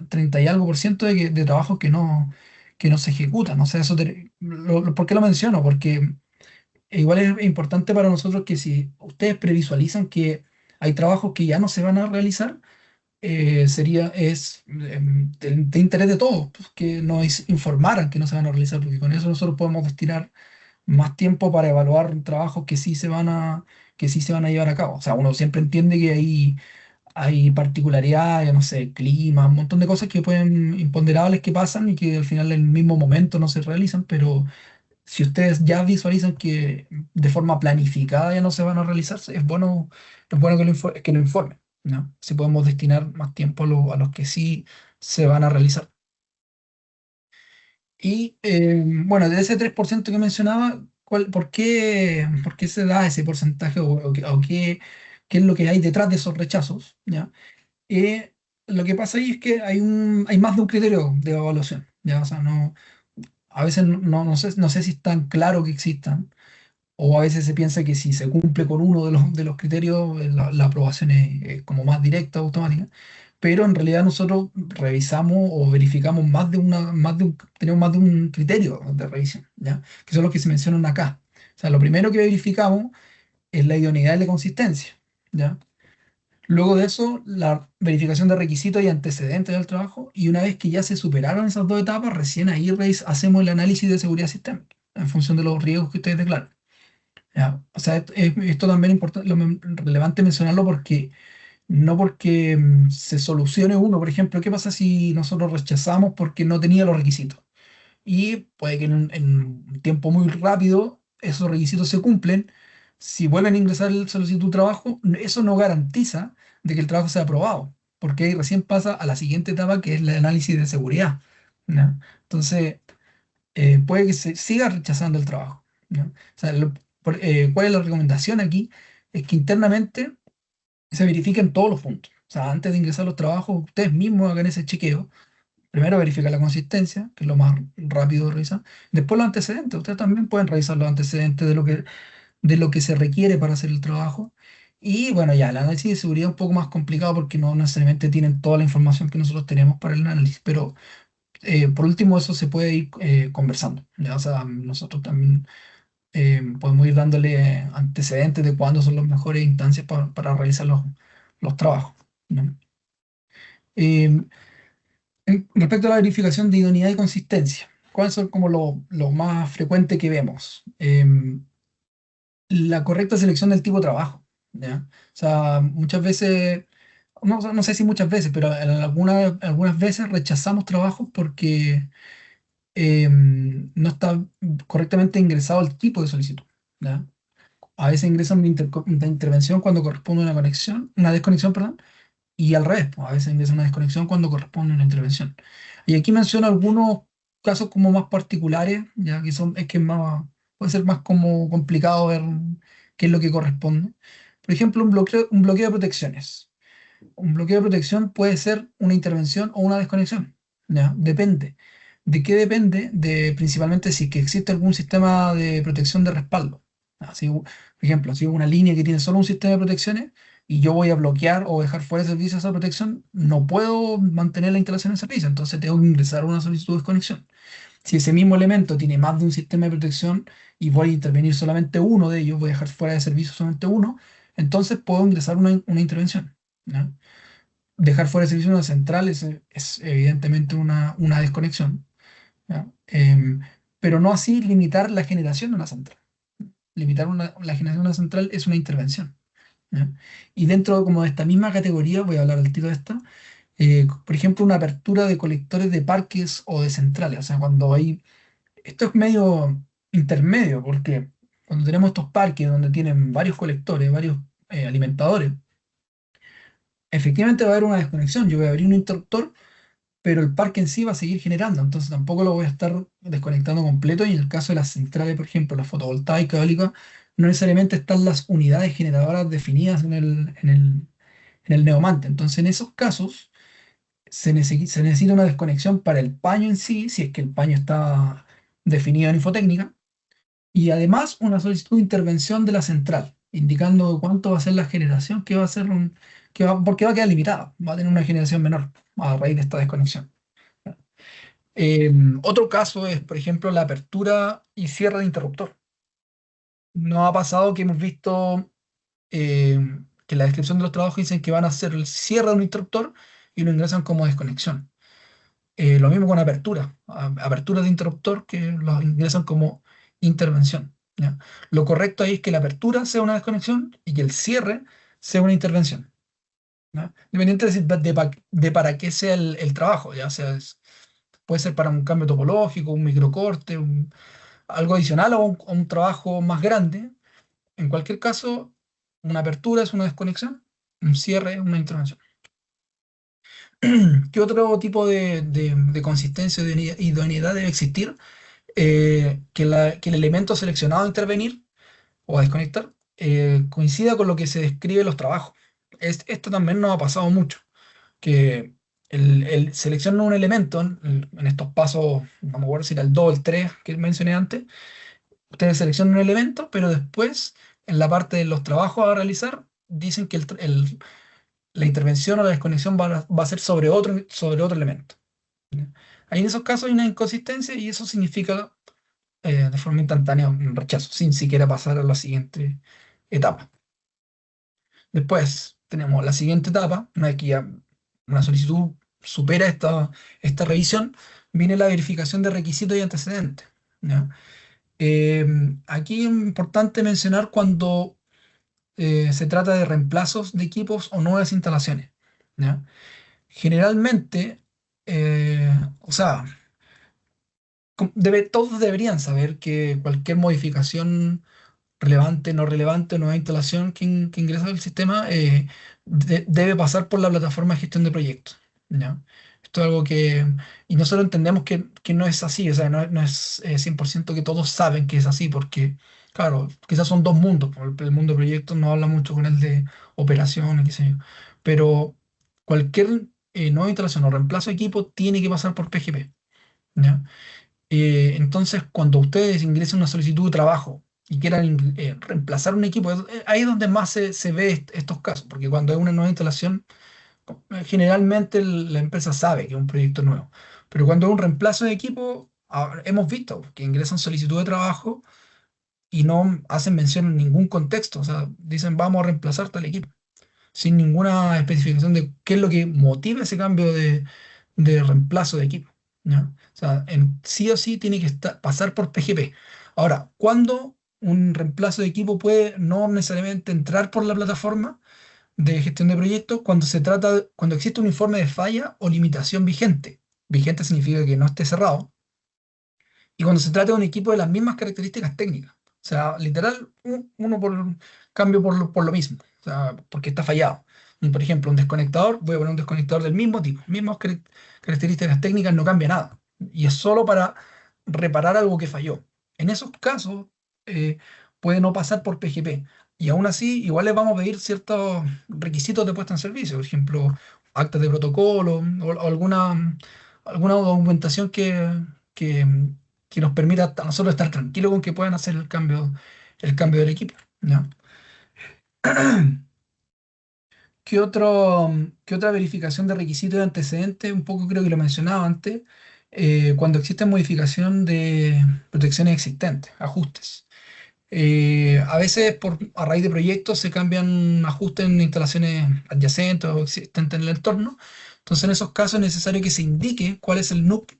30 y algo por ciento de trabajos que no se ejecutan. O sea, ¿por qué lo menciono? Porque igual es importante para nosotros que si ustedes previsualizan que hay trabajos que ya no se van a realizar, de interés de todos, pues, que nos informaran que no se van a realizar, porque con eso nosotros podemos destinar más tiempo para evaluar trabajos que sí se van a llevar a cabo. O sea, uno siempre entiende que hay particularidades, no sé, clima, un montón de cosas que pueden, imponderables que pasan y que al final en el mismo momento no se realizan, pero si ustedes ya visualizan que de forma planificada ya no se van a realizar, es bueno que lo informen, ¿no? Si podemos destinar más tiempo a los que sí se van a realizar. Y bueno, de ese 3% que mencionaba, ¿por qué se da ese porcentaje o qué es lo que hay detrás de esos rechazos? ¿Ya? Lo que pasa ahí es que hay más de un criterio de evaluación, ¿ya? O sea, a veces no sé si es tan claro que existan, o a veces se piensa que si se cumple con uno de los criterios, la aprobación es como más directa, automática, pero en realidad nosotros revisamos o verificamos tenemos más de un criterio de revisión, ¿ya? Que son los que se mencionan acá. O sea, lo primero que verificamos es la idoneidad y la consistencia, ¿ya? Luego de eso, la verificación de requisitos y antecedentes del trabajo, y una vez que ya se superaron esas dos etapas, recién ahí hacemos el análisis de seguridad sistémica en función de los riesgos que ustedes declaran. ¿Ya? O sea, esto también es importante, relevante mencionarlo no porque se solucione uno. Por ejemplo, ¿qué pasa si nosotros rechazamos porque no tenía los requisitos? Y puede que en un tiempo muy rápido esos requisitos se cumplen. Si vuelven a ingresar el solicitud de trabajo, eso no garantiza de que el trabajo sea aprobado. porque ahí recién pasa a la siguiente etapa, que es el análisis de seguridad, ¿ya? Entonces, puede que se siga rechazando el trabajo, ¿ya? O sea, ¿cuál es la recomendación aquí? Es que internamente se verifiquen todos los puntos. O sea, antes de ingresar a los trabajos, ustedes mismos hagan ese chequeo. Primero verifica la consistencia, que es lo más rápido de revisar. Después los antecedentes. Ustedes también pueden revisar los antecedentes de lo que se requiere para hacer el trabajo. Y bueno, ya, el análisis de seguridad es un poco más complicado porque no necesariamente tienen toda la información que nosotros tenemos para el análisis, pero por último eso se puede ir conversando, ¿ya? O sea, nosotros también podemos ir dándole antecedentes de cuándo son las mejores instancias para realizar los trabajos, ¿no? Eh, Respecto a la verificación de idoneidad y consistencia, ¿cuáles son como lo más frecuente que vemos? La correcta selección del tipo de trabajo, ¿ya? O sea, muchas veces, no sé si muchas veces, pero en algunas veces rechazamos trabajos porque no está correctamente ingresado el tipo de solicitud, ¿ya? A veces ingresan una intervención cuando corresponde a una desconexión, perdón, y al revés, pues, a veces ingresa una desconexión cuando corresponde una intervención. Y aquí menciono algunos casos como más particulares, ya que es que puede ser más como complicado ver qué es lo que corresponde. Por ejemplo, un bloqueo de protecciones. Un bloqueo de protección puede ser una intervención o una desconexión, ¿ya? Depende. ¿De qué depende? De principalmente si que existe algún sistema de protección de respaldo. Por ejemplo, si hay una línea que tiene solo un sistema de protecciones y yo voy a bloquear o dejar fuera de servicio esa protección, no puedo mantener la instalación en servicio, entonces tengo que ingresar una solicitud de desconexión. Si ese mismo elemento tiene más de un sistema de protección y voy a intervenir solamente uno de ellos, voy a dejar fuera de servicio solamente uno, entonces puedo ingresar una intervención, ¿ya? Dejar fuera de servicio una central es evidentemente una desconexión, ¿ya? Pero no así limitar la generación de una central. Limitar la generación de una central es una intervención, ¿ya? Y dentro como de esta misma categoría, voy a hablar al tiro de esta, por ejemplo, una apertura de colectores de parques o de centrales. O sea, cuando hay... Esto es medio intermedio, porque cuando tenemos estos parques donde tienen varios colectores, varios alimentadores, efectivamente va a haber una desconexión. Yo voy a abrir un interruptor, pero el parque en sí va a seguir generando, entonces tampoco lo voy a estar desconectando completo. Y en el caso de las centrales, por ejemplo, la fotovoltaica, eólica, no necesariamente están las unidades generadoras definidas en el neomante. Entonces, en esos casos, se necesita una desconexión para el paño en sí, si es que el paño está definido en infotécnica, y además una solicitud de intervención de la central, indicando cuánto va a ser la generación, que va a ser porque va a quedar limitada, va a tener una generación menor a raíz de esta desconexión. Eh, Otro caso es, por ejemplo, la apertura y cierre de interruptor. Nos ha pasado que hemos visto eh, que en la descripción de los trabajos dicen que van a hacer el cierre de un interruptor y lo ingresan como desconexión. Lo mismo con apertura, apertura de interruptor que lo ingresan como intervención, ¿ya? Lo correcto ahí es que la apertura sea una desconexión y que el cierre sea una intervención, ¿ya? Independiente de para qué sea el trabajo, ya sea, puede ser para un cambio topológico, un microcorte, algo adicional o un trabajo más grande. En cualquier caso, una apertura es una desconexión, un cierre es una intervención. ¿Qué otro tipo de consistencia o de idoneidad debe existir? Que el elemento seleccionado a intervenir o a desconectar coincida con lo que se describe en los trabajos. Esto también nos ha pasado mucho, que selecciona un elemento en estos pasos, no me acuerdo si era el 2 o el 3 que mencioné antes. Ustedes seleccionan un elemento, pero después, en la parte de los trabajos a realizar, dicen que la intervención o la desconexión va a ser sobre otro elemento, ¿ya? Ahí en esos casos hay una inconsistencia y eso significa de forma instantánea un rechazo, sin siquiera pasar a la siguiente etapa. Después tenemos la siguiente etapa, una vez que ya una solicitud supera esta revisión, viene la verificación de requisitos y antecedentes, ¿ya? Aquí es importante mencionar cuando se trata de reemplazos de equipos o nuevas instalaciones, ¿ya? Generalmente, o sea, todos deberían saber que cualquier modificación relevante, no relevante, nueva instalación que ingresa al sistema, debe pasar por la plataforma de gestión de proyectos, ¿ya? Esto es algo que, y nosotros entendemos que no es así, o sea, no es 100% que todos saben que es así, porque, claro, quizás son dos mundos, el mundo de proyectos no habla mucho con el de operaciones, qué sé yo, pero cualquier nueva instalación o reemplazo de equipo tiene que pasar por PGP, ¿ya? Entonces, cuando ustedes ingresen una solicitud de trabajo y quieran reemplazar un equipo, ahí es donde más se ve estos casos, porque cuando hay una nueva instalación, generalmente la empresa sabe que es un proyecto nuevo, pero cuando es un reemplazo de equipo, hemos visto que ingresan solicitud de trabajo y no hacen mención en ningún contexto, o sea, dicen vamos a reemplazar tal equipo, sin ninguna especificación de qué es lo que motiva ese cambio de reemplazo de equipo, ¿ya? O sea, sí o sí tiene que pasar por PGP. Ahora, ¿cuándo un reemplazo de equipo puede no necesariamente entrar por la plataforma de gestión de proyectos? Cuando existe un informe de falla o limitación vigente. Vigente significa que no esté cerrado. Y cuando se trata de un equipo de las mismas características técnicas. O sea, literal, uno por cambio por lo mismo. O sea, porque está fallado. Y, por ejemplo, un desconectador, voy a poner un desconectador del mismo tipo, mismas características técnicas, no cambia nada. Y es solo para reparar algo que falló. En esos casos, eh, puede no pasar por PGP. Y aún así, igual les vamos a pedir ciertos requisitos de puesta en servicio. Por ejemplo, actas de protocolo o alguna documentación que, que nos permita a nosotros estar tranquilos con que puedan hacer el cambio del equipo, ¿ya? ¿Qué otra verificación de requisitos de antecedentes? Un poco creo que lo mencionaba antes. Cuando existe modificación de protecciones existentes, ajustes. A veces a raíz de proyectos se cambian ajustes en instalaciones adyacentes o existentes en el entorno. Entonces, en esos casos es necesario que se indique cuál es el NUC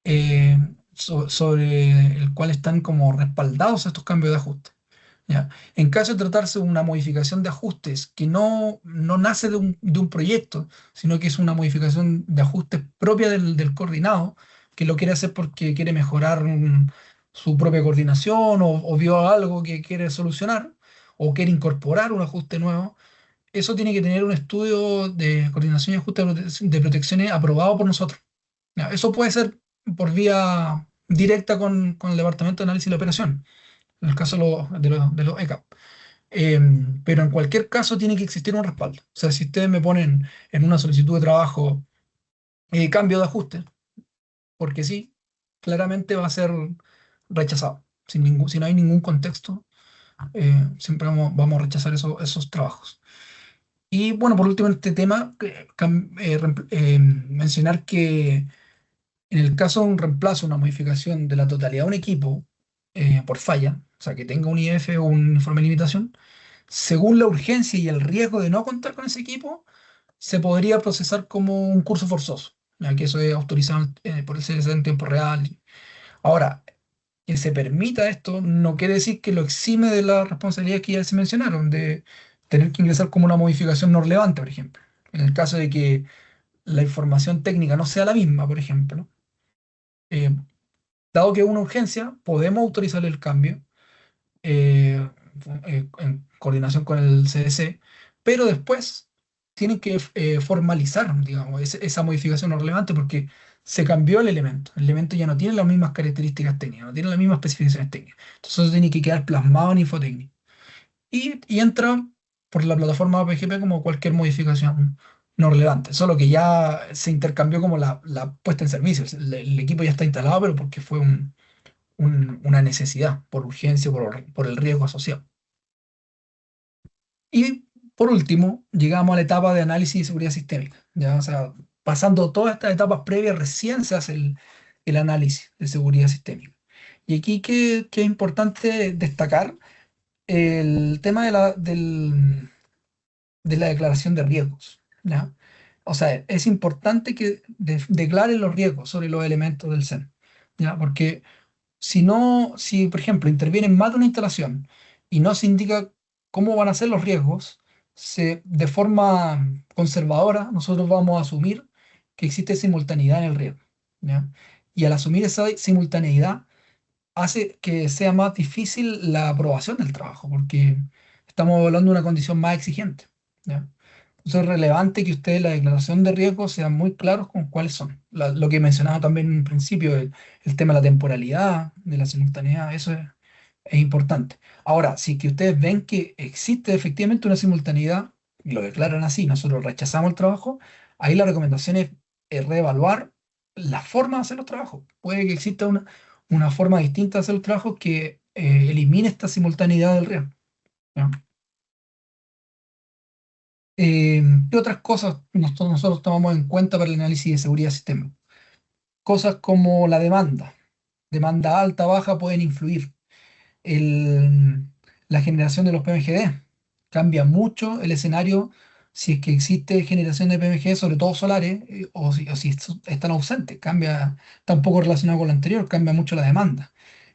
eh, sobre el cual están como respaldados estos cambios de ajuste, ¿ya? En caso de tratarse de una modificación de ajustes que no nace de un proyecto, sino que es una modificación de ajustes propia del coordinado, que lo quiere hacer porque quiere mejorar su propia coordinación o vio algo que quiere solucionar o quiere incorporar un ajuste nuevo, eso tiene que tener un estudio de coordinación y ajuste de protecciones aprobado por nosotros, ¿ya? Eso puede ser por vía directa con el Departamento de Análisis de la Operación, en el caso de los ECAP. Pero en cualquier caso tiene que existir un respaldo. O sea, si ustedes me ponen en una solicitud de trabajo cambio de ajuste, porque sí, claramente va a ser rechazado. Si no hay ningún contexto, siempre vamos a rechazar esos trabajos. Y bueno, por último, en este tema, mencionar que en el caso de un reemplazo, una modificación de la totalidad de un equipo por falla, o sea, que tenga un IF o un informe de limitación, según la urgencia y el riesgo de no contar con ese equipo, se podría procesar como un curso forzoso, ya que eso es autorizado por el CSA en tiempo real. Ahora, que se permita esto no quiere decir que lo exime de las responsabilidades que ya se mencionaron, de tener que ingresar como una modificación no relevante, por ejemplo. En el caso de que la información técnica no sea la misma, por ejemplo, eh, dado que es una urgencia, podemos autorizar el cambio en coordinación con el CDC, pero después tienen que formalizar, digamos, esa modificación no relevante porque se cambió el elemento. El elemento ya no tiene las mismas características técnicas, no tiene las mismas especificaciones técnicas. Entonces eso tiene que quedar plasmado en Infotécnico. Y entra por la plataforma PGP como cualquier modificación no relevante, solo que ya se intercambió como la puesta en servicio. El equipo ya está instalado, pero porque fue una necesidad, por urgencia, por el riesgo asociado. Y por último, llegamos a la etapa de análisis de seguridad sistémica, ¿ya? O sea, pasando todas estas etapas previas, recién se hace el análisis de seguridad sistémica. Y aquí que es importante destacar el tema de la declaración de riesgos, ¿ya? O sea, es importante que declaren los riesgos sobre los elementos del CEN, ¿ya? Porque si por ejemplo intervienen más de una instalación y no se indica cómo van a ser los riesgos, de forma conservadora nosotros vamos a asumir que existe simultaneidad en el riesgo, ¿ya? Y al asumir esa simultaneidad, hace que sea más difícil la aprobación del trabajo, porque estamos hablando de una condición más exigente, ¿ya? Entonces es relevante que ustedes en la declaración de riesgo sean muy claros con cuáles son. Lo que mencionaba también en un principio, el tema de la temporalidad, de la simultaneidad, eso es importante. Ahora, si que ustedes ven que existe efectivamente una simultaneidad y lo declaran así, nosotros rechazamos el trabajo, ahí la recomendación es reevaluar la forma de hacer los trabajos. Puede que exista una forma distinta de hacer los trabajos que elimine esta simultaneidad del riesgo, ¿ya? ¿Qué otras cosas nosotros tomamos en cuenta para el análisis de seguridad de sistema? Cosas como la demanda. Demanda alta, baja pueden influir. El- la generación de los PMGD. Cambia mucho el escenario si es que existe generación de PMGD, sobre todo solares, o si están ausentes. Está un poco relacionado con lo anterior, cambia mucho la demanda.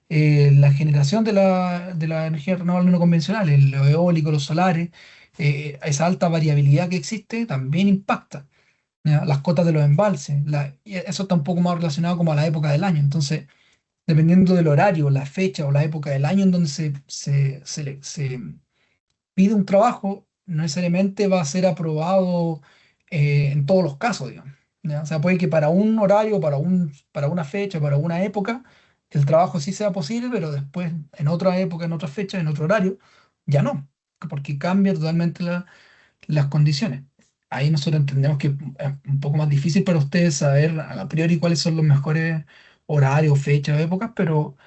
La generación de la energía renovable no convencional, lo eólico, los solares, esa alta variabilidad que existe también impacta, ¿ya? Las cotas de los embalses, y eso está un poco más relacionado como a la época del año. Entonces, dependiendo del horario, la fecha o la época del año en donde se pide un trabajo, no necesariamente va a ser aprobado en todos los casos, digamos, ¿ya? O sea, puede que para un horario, para una fecha, para una época, el trabajo sí sea posible, pero después, en otra época, en otra fecha, en otro horario, ya no, porque cambia totalmente las condiciones. Ahí nosotros entendemos que es un poco más difícil para ustedes saber a priori cuáles son los mejores horarios, fechas, épocas, pero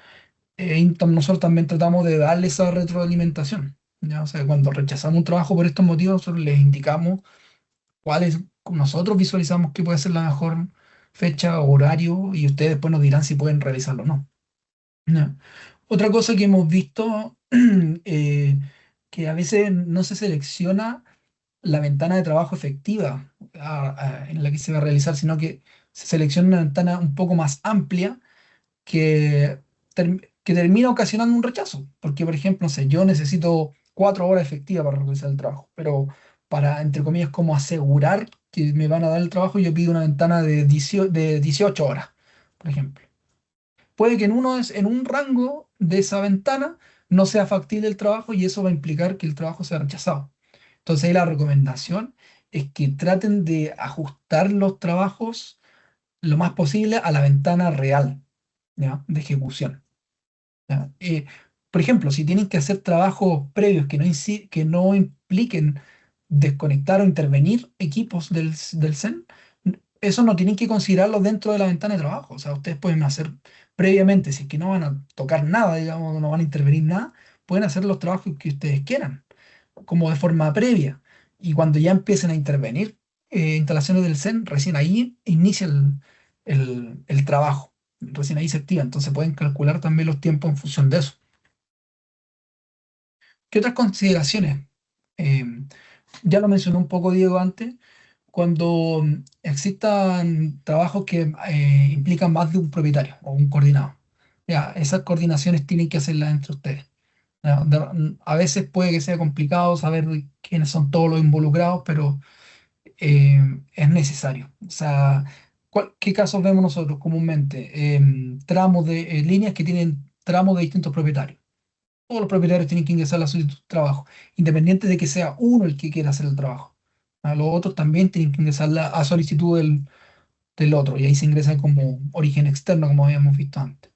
nosotros también tratamos de darle esa retroalimentación, ¿ya? O sea, cuando rechazamos un trabajo por estos motivos, nosotros les indicamos cuáles nosotros visualizamos que puede ser la mejor fecha o horario y ustedes después nos dirán si pueden realizarlo o no, ¿ya? Otra cosa que hemos visto, que a veces no se selecciona la ventana de trabajo efectiva en la que se va a realizar, sino que se selecciona una ventana un poco más amplia que termina ocasionando un rechazo. Porque, por ejemplo, no sé, yo necesito 4 horas efectivas para realizar el trabajo, pero para, entre comillas, como asegurar que me van a dar el trabajo, yo pido una ventana de 18 horas, por ejemplo. Puede que en un rango de esa ventana no sea factible el trabajo y eso va a implicar que el trabajo sea rechazado. Entonces ahí la recomendación es que traten de ajustar los trabajos lo más posible a la ventana real, ¿ya? De ejecución, ¿ya? Por ejemplo, si tienen que hacer trabajos previos que no impliquen desconectar o intervenir equipos del CEN, eso no tienen que considerarlo dentro de la ventana de trabajo. O sea, ustedes pueden hacer previamente, si es que no van a tocar nada, digamos, no van a intervenir nada, pueden hacer los trabajos que ustedes quieran, como de forma previa. Y cuando ya empiecen a intervenir instalaciones del CEN, recién ahí inicia el trabajo, recién ahí se activa. Entonces pueden calcular también los tiempos en función de eso. ¿Qué otras consideraciones? Eh, ya lo mencionó un poco Diego antes, cuando existan trabajos que implican más de un propietario o un coordinado. Ya, esas coordinaciones tienen que hacerlas entre ustedes. Ya, a veces puede que sea complicado saber quiénes son todos los involucrados, pero es necesario. O sea, ¿qué casos vemos nosotros comúnmente? Tramos de líneas que tienen tramos de distintos propietarios. Todos los propietarios tienen que ingresar la solicitud de trabajo, independiente de que sea uno el que quiera hacer el trabajo. Los otros también tienen que ingresar a solicitud del otro, y ahí se ingresa como origen externo, como habíamos visto antes.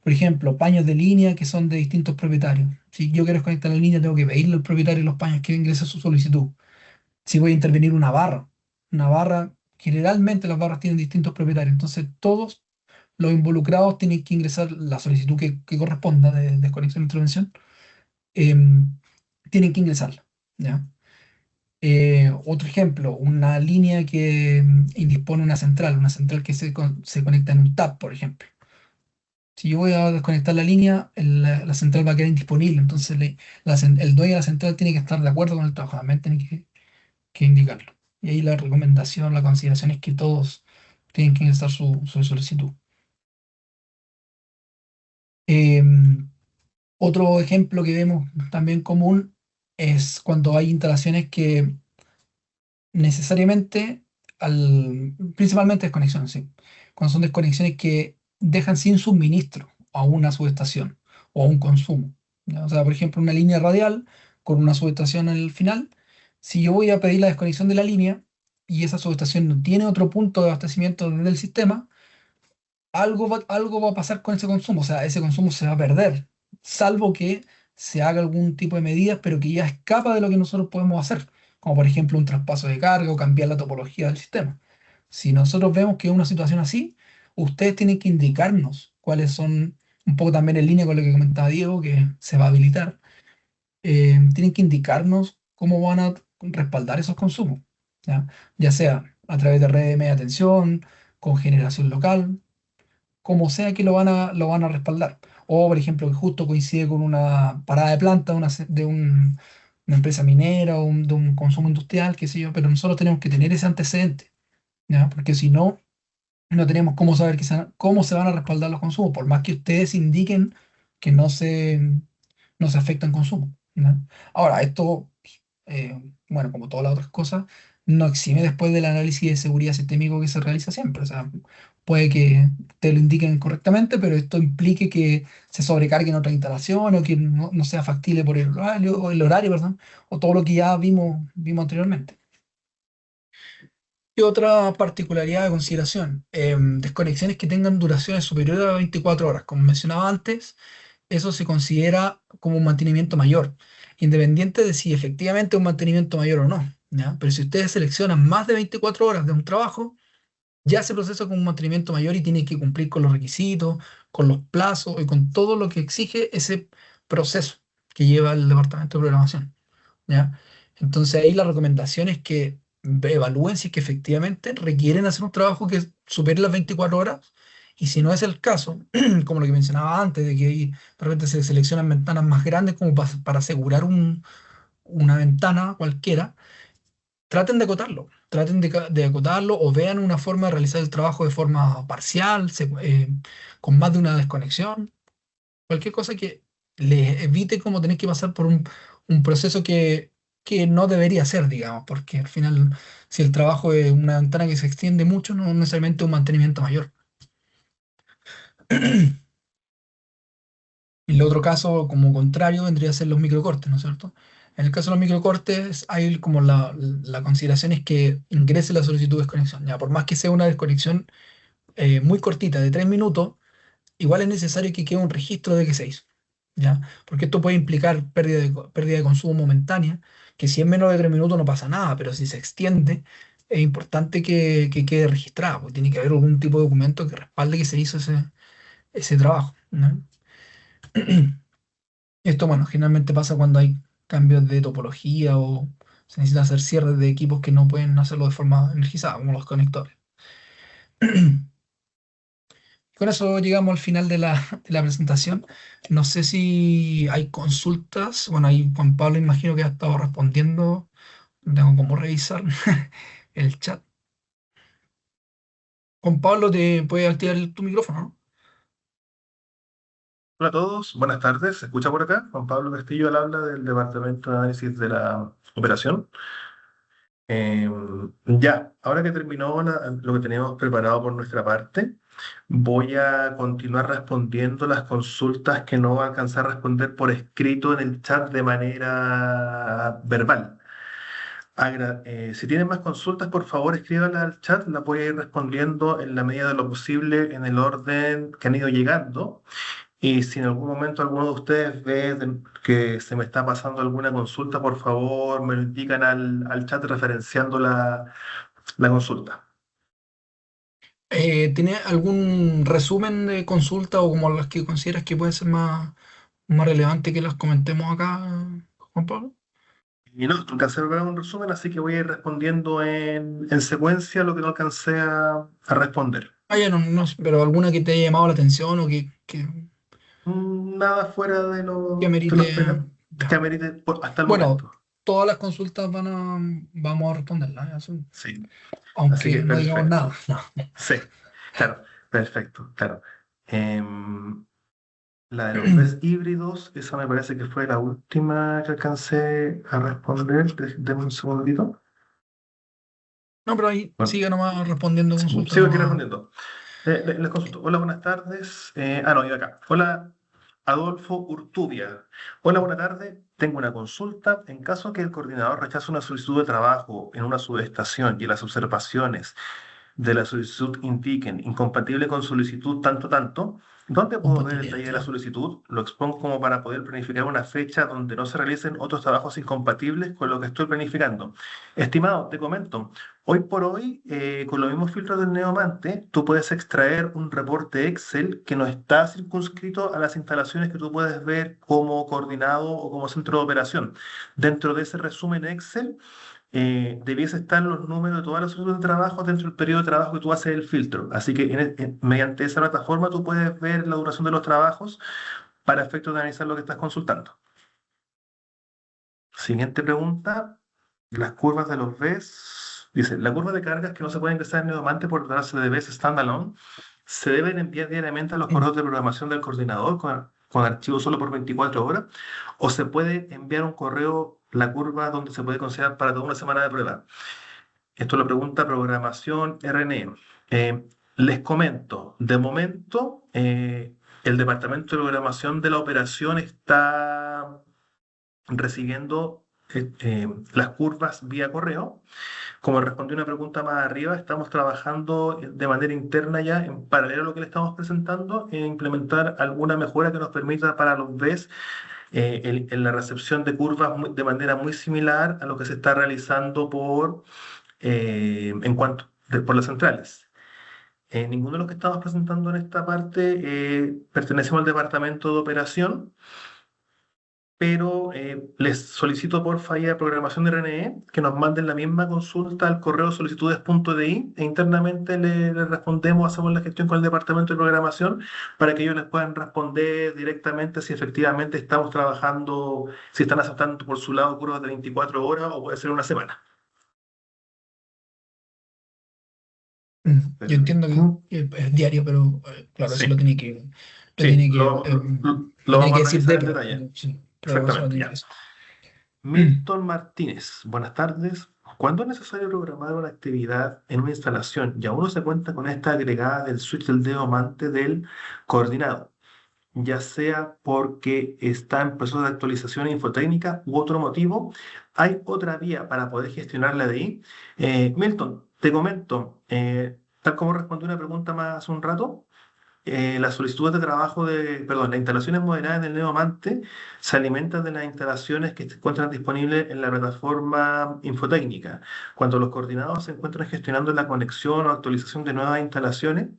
Por ejemplo, paños de línea que son de distintos propietarios. Si yo quiero desconectar la línea, tengo que pedirle al propietario los paños que ingrese su solicitud. Si voy a intervenir una barra, generalmente las barras tienen distintos propietarios, entonces todos los involucrados tienen que ingresar la solicitud que corresponda de desconexión e intervención, em, tienen que ingresarla, ¿ya? Otro ejemplo, una línea que indispone una central que se conecta en un TAP, por ejemplo. Si yo voy a desconectar la línea, la central va a quedar indisponible, entonces el dueño de la central tiene que estar de acuerdo con el trabajo, también tiene que indicarlo. Y ahí la recomendación, la consideración es que todos tienen que ingresar su solicitud. Em, Otro ejemplo que vemos también común es cuando hay instalaciones que necesariamente, principalmente desconexiones, sí. Cuando son desconexiones que dejan sin suministro a una subestación o a un consumo, ¿ya? O sea, por ejemplo, una línea radial con una subestación al final, si yo voy a pedir la desconexión de la línea y esa subestación no tiene otro punto de abastecimiento del sistema, algo va a pasar con ese consumo, o sea, ese consumo se va a perder, salvo que se haga algún tipo de medidas, pero que ya escapa de lo que nosotros podemos hacer, como por ejemplo un traspaso de carga o cambiar la topología del sistema. Si nosotros vemos que es una situación así, ustedes tienen que indicarnos cuáles son, un poco también en línea con lo que comentaba Diego, que se va a habilitar, tienen que indicarnos cómo van a respaldar esos consumos, ¿ya? Ya sea a través de redes de media tensión, con generación local, como sea que lo van a respaldar. O, por ejemplo, que justo coincide con una parada de planta una empresa minera o de un consumo industrial, qué sé yo, pero nosotros tenemos que tener ese antecedente, ¿ya? Porque si no, no tenemos cómo saber cómo se van a respaldar los consumos, por más que ustedes indiquen que no se afecta en consumo, ¿ya? Ahora, esto, bueno, como todas las otras cosas, no exime después del análisis de seguridad sistémico que se realiza siempre. O sea, puede que te lo indiquen correctamente, pero esto implique que se sobrecargue en otra instalación o que no sea factible por el horario, perdón, o todo lo que ya vimos anteriormente. ¿Qué otra particularidad de consideración? Desconexiones que tengan duraciones superiores a 24 horas. Como mencionaba antes, eso se considera como un mantenimiento mayor, independiente de si efectivamente es un mantenimiento mayor o no, ¿ya? Pero si ustedes seleccionan más de 24 horas de un trabajo, ya se procesa como un mantenimiento mayor y tiene que cumplir con los requisitos, con los plazos y con todo lo que exige ese proceso que lleva el departamento de programación, ¿ya? Entonces ahí la recomendación es que evalúen si es que efectivamente requieren hacer un trabajo que supere las 24 horas, y si no es el caso, como lo que mencionaba antes, de que ahí de repente se seleccionan ventanas más grandes como para asegurar una ventana cualquiera, traten de acotarlo, de acotarlo o vean una forma de realizar el trabajo de forma parcial, con más de una desconexión, cualquier cosa que les evite como tener que pasar por un proceso que no debería ser, digamos, porque al final, si el trabajo es una ventana que se extiende mucho, no necesariamente un mantenimiento mayor. Y el otro caso, como contrario, vendría a ser los microcortes, ¿no es cierto? En el caso de los microcortes, hay como la consideración es que ingrese la solicitud de desconexión. Ya, por más que sea una desconexión muy cortita, de 3 minutos, igual es necesario que quede un registro de que se hizo, ¿ya? Porque esto puede implicar pérdida de consumo momentánea, que si es menos de 3 minutos no pasa nada, pero si se extiende, es importante que quede registrado, porque tiene que haber algún tipo de documento que respalde que se hizo ese trabajo, ¿no? Esto, bueno, generalmente pasa cuando hay cambios de topología o se necesita hacer cierres de equipos que no pueden hacerlo de forma energizada, como los conectores. Con eso llegamos al final de la presentación. No sé si hay consultas. Bueno, ahí Juan Pablo imagino que ha estado respondiendo. Tengo como revisar el chat. Juan Pablo, te puedes activar tu micrófono, ¿no? Hola a todos, buenas tardes. ¿Se escucha por acá? Juan Pablo Castillo al habla del Departamento de Análisis de la Operación. Eh, ya, ahora que terminó lo que teníamos preparado por nuestra parte, voy a continuar respondiendo las consultas que no voy a alcanzar a responder por escrito en el chat de manera verbal. Si tienen más consultas, por favor escríbanlas al chat, las voy a ir respondiendo en la medida de lo posible en el orden que han ido llegando. Y si en algún momento alguno de ustedes ve que se me está pasando alguna consulta, por favor me lo indican al chat referenciando la consulta. ¿Tiene algún resumen de consulta o como las que consideras que pueden ser más relevantes que las comentemos acá, Juan Pablo? Y no alcancé a ver un resumen, así que voy a ir respondiendo en secuencia lo que no alcancé a responder. Ya no, pero alguna que te haya llamado la atención o que Nada fuera de que de los amerite. que Ya. amerite hasta el Bueno, momento. todas las consultas vamos a responderlas, Sí, así aunque que no digamos perfecto. nada. No. Sí, claro, perfecto, claro. La de los test híbridos, esa me parece que fue la última que alcancé a responder. Deme un segundito. No, pero ahí Bueno, sigue nomás respondiendo consultas sigo aquí nomás. respondiendo. Les consulto. Hola, buenas tardes. No, yo acá. Hola, Adolfo Urtubia. Hola, buenas tardes. Tengo una consulta. En caso que el coordinador rechace una solicitud de trabajo en una subestación y las observaciones de la solicitud indiquen incompatible con solicitud tanto, ¿dónde puedo ver el Compatibilidad, detalle de la claro. solicitud? Lo expongo como para poder planificar una fecha donde no se realicen otros trabajos incompatibles con lo que estoy planificando. Estimado, te comento, hoy por hoy, con los mismos filtros del Neomante, tú puedes extraer un reporte Excel que no está circunscrito a las instalaciones que tú puedes ver como coordinado o como centro de operación. Dentro de ese resumen Excel, debiese estar los números de todas las solicitudes de trabajo dentro del periodo de trabajo que tú haces el filtro. Así que mediante esa plataforma tú puedes ver la duración de los trabajos para efectos de analizar lo que estás consultando. Siguiente pregunta. Las curvas de los BES. Dice, la curva de cargas que no se puede ingresar en Neomante por tratarse de BES standalone se deben enviar diariamente a los correos de programación del coordinador con archivo solo por 24 horas o se puede enviar un correo, la curva donde se puede considerar para toda una semana de prueba. Esto lo pregunta Programación RNE. Les comento, de momento, el departamento de programación de la operación está recibiendo las curvas vía correo. Como respondí una pregunta más arriba, estamos trabajando de manera interna ya, en paralelo a lo que le estamos presentando, en implementar alguna mejora que nos permita para los BES en la recepción de curvas de manera muy similar a lo que se está realizando por las centrales. Ninguno de los que estamos presentando en esta parte pertenecemos al departamento de operación, pero les solicito por falla de programación de RNE que nos manden la misma consulta al correo solicitudes.di e internamente le respondemos, hacemos la gestión con el departamento de programación para que ellos les puedan responder directamente si efectivamente estamos trabajando, si están aceptando por su lado curvas de 24 horas o puede ser una semana. Yo entiendo que es diario, pero claro, eso Sí, lo tiene que, sí, lo lo tiene vamos que a decir revisar en Depro. detalle. Sí, pero eso lo Exactamente, tiene que ya. decir. Milton Martínez, buenas tardes. ¿Cuándo es necesario programar una actividad en una instalación y aún no se cuenta con esta agregada del switch del dedo amante del coordinado, ya sea porque está en proceso de actualización infotécnica u otro motivo? ¿Hay otra vía para poder gestionarla de ahí? Milton, te comento, tal como respondí una pregunta más hace un rato, las solicitudes de trabajo las instalaciones moderadas del Neomante se alimentan de las instalaciones que se encuentran disponibles en la plataforma infotécnica. Cuando los coordinados se encuentran gestionando la conexión o actualización de nuevas instalaciones,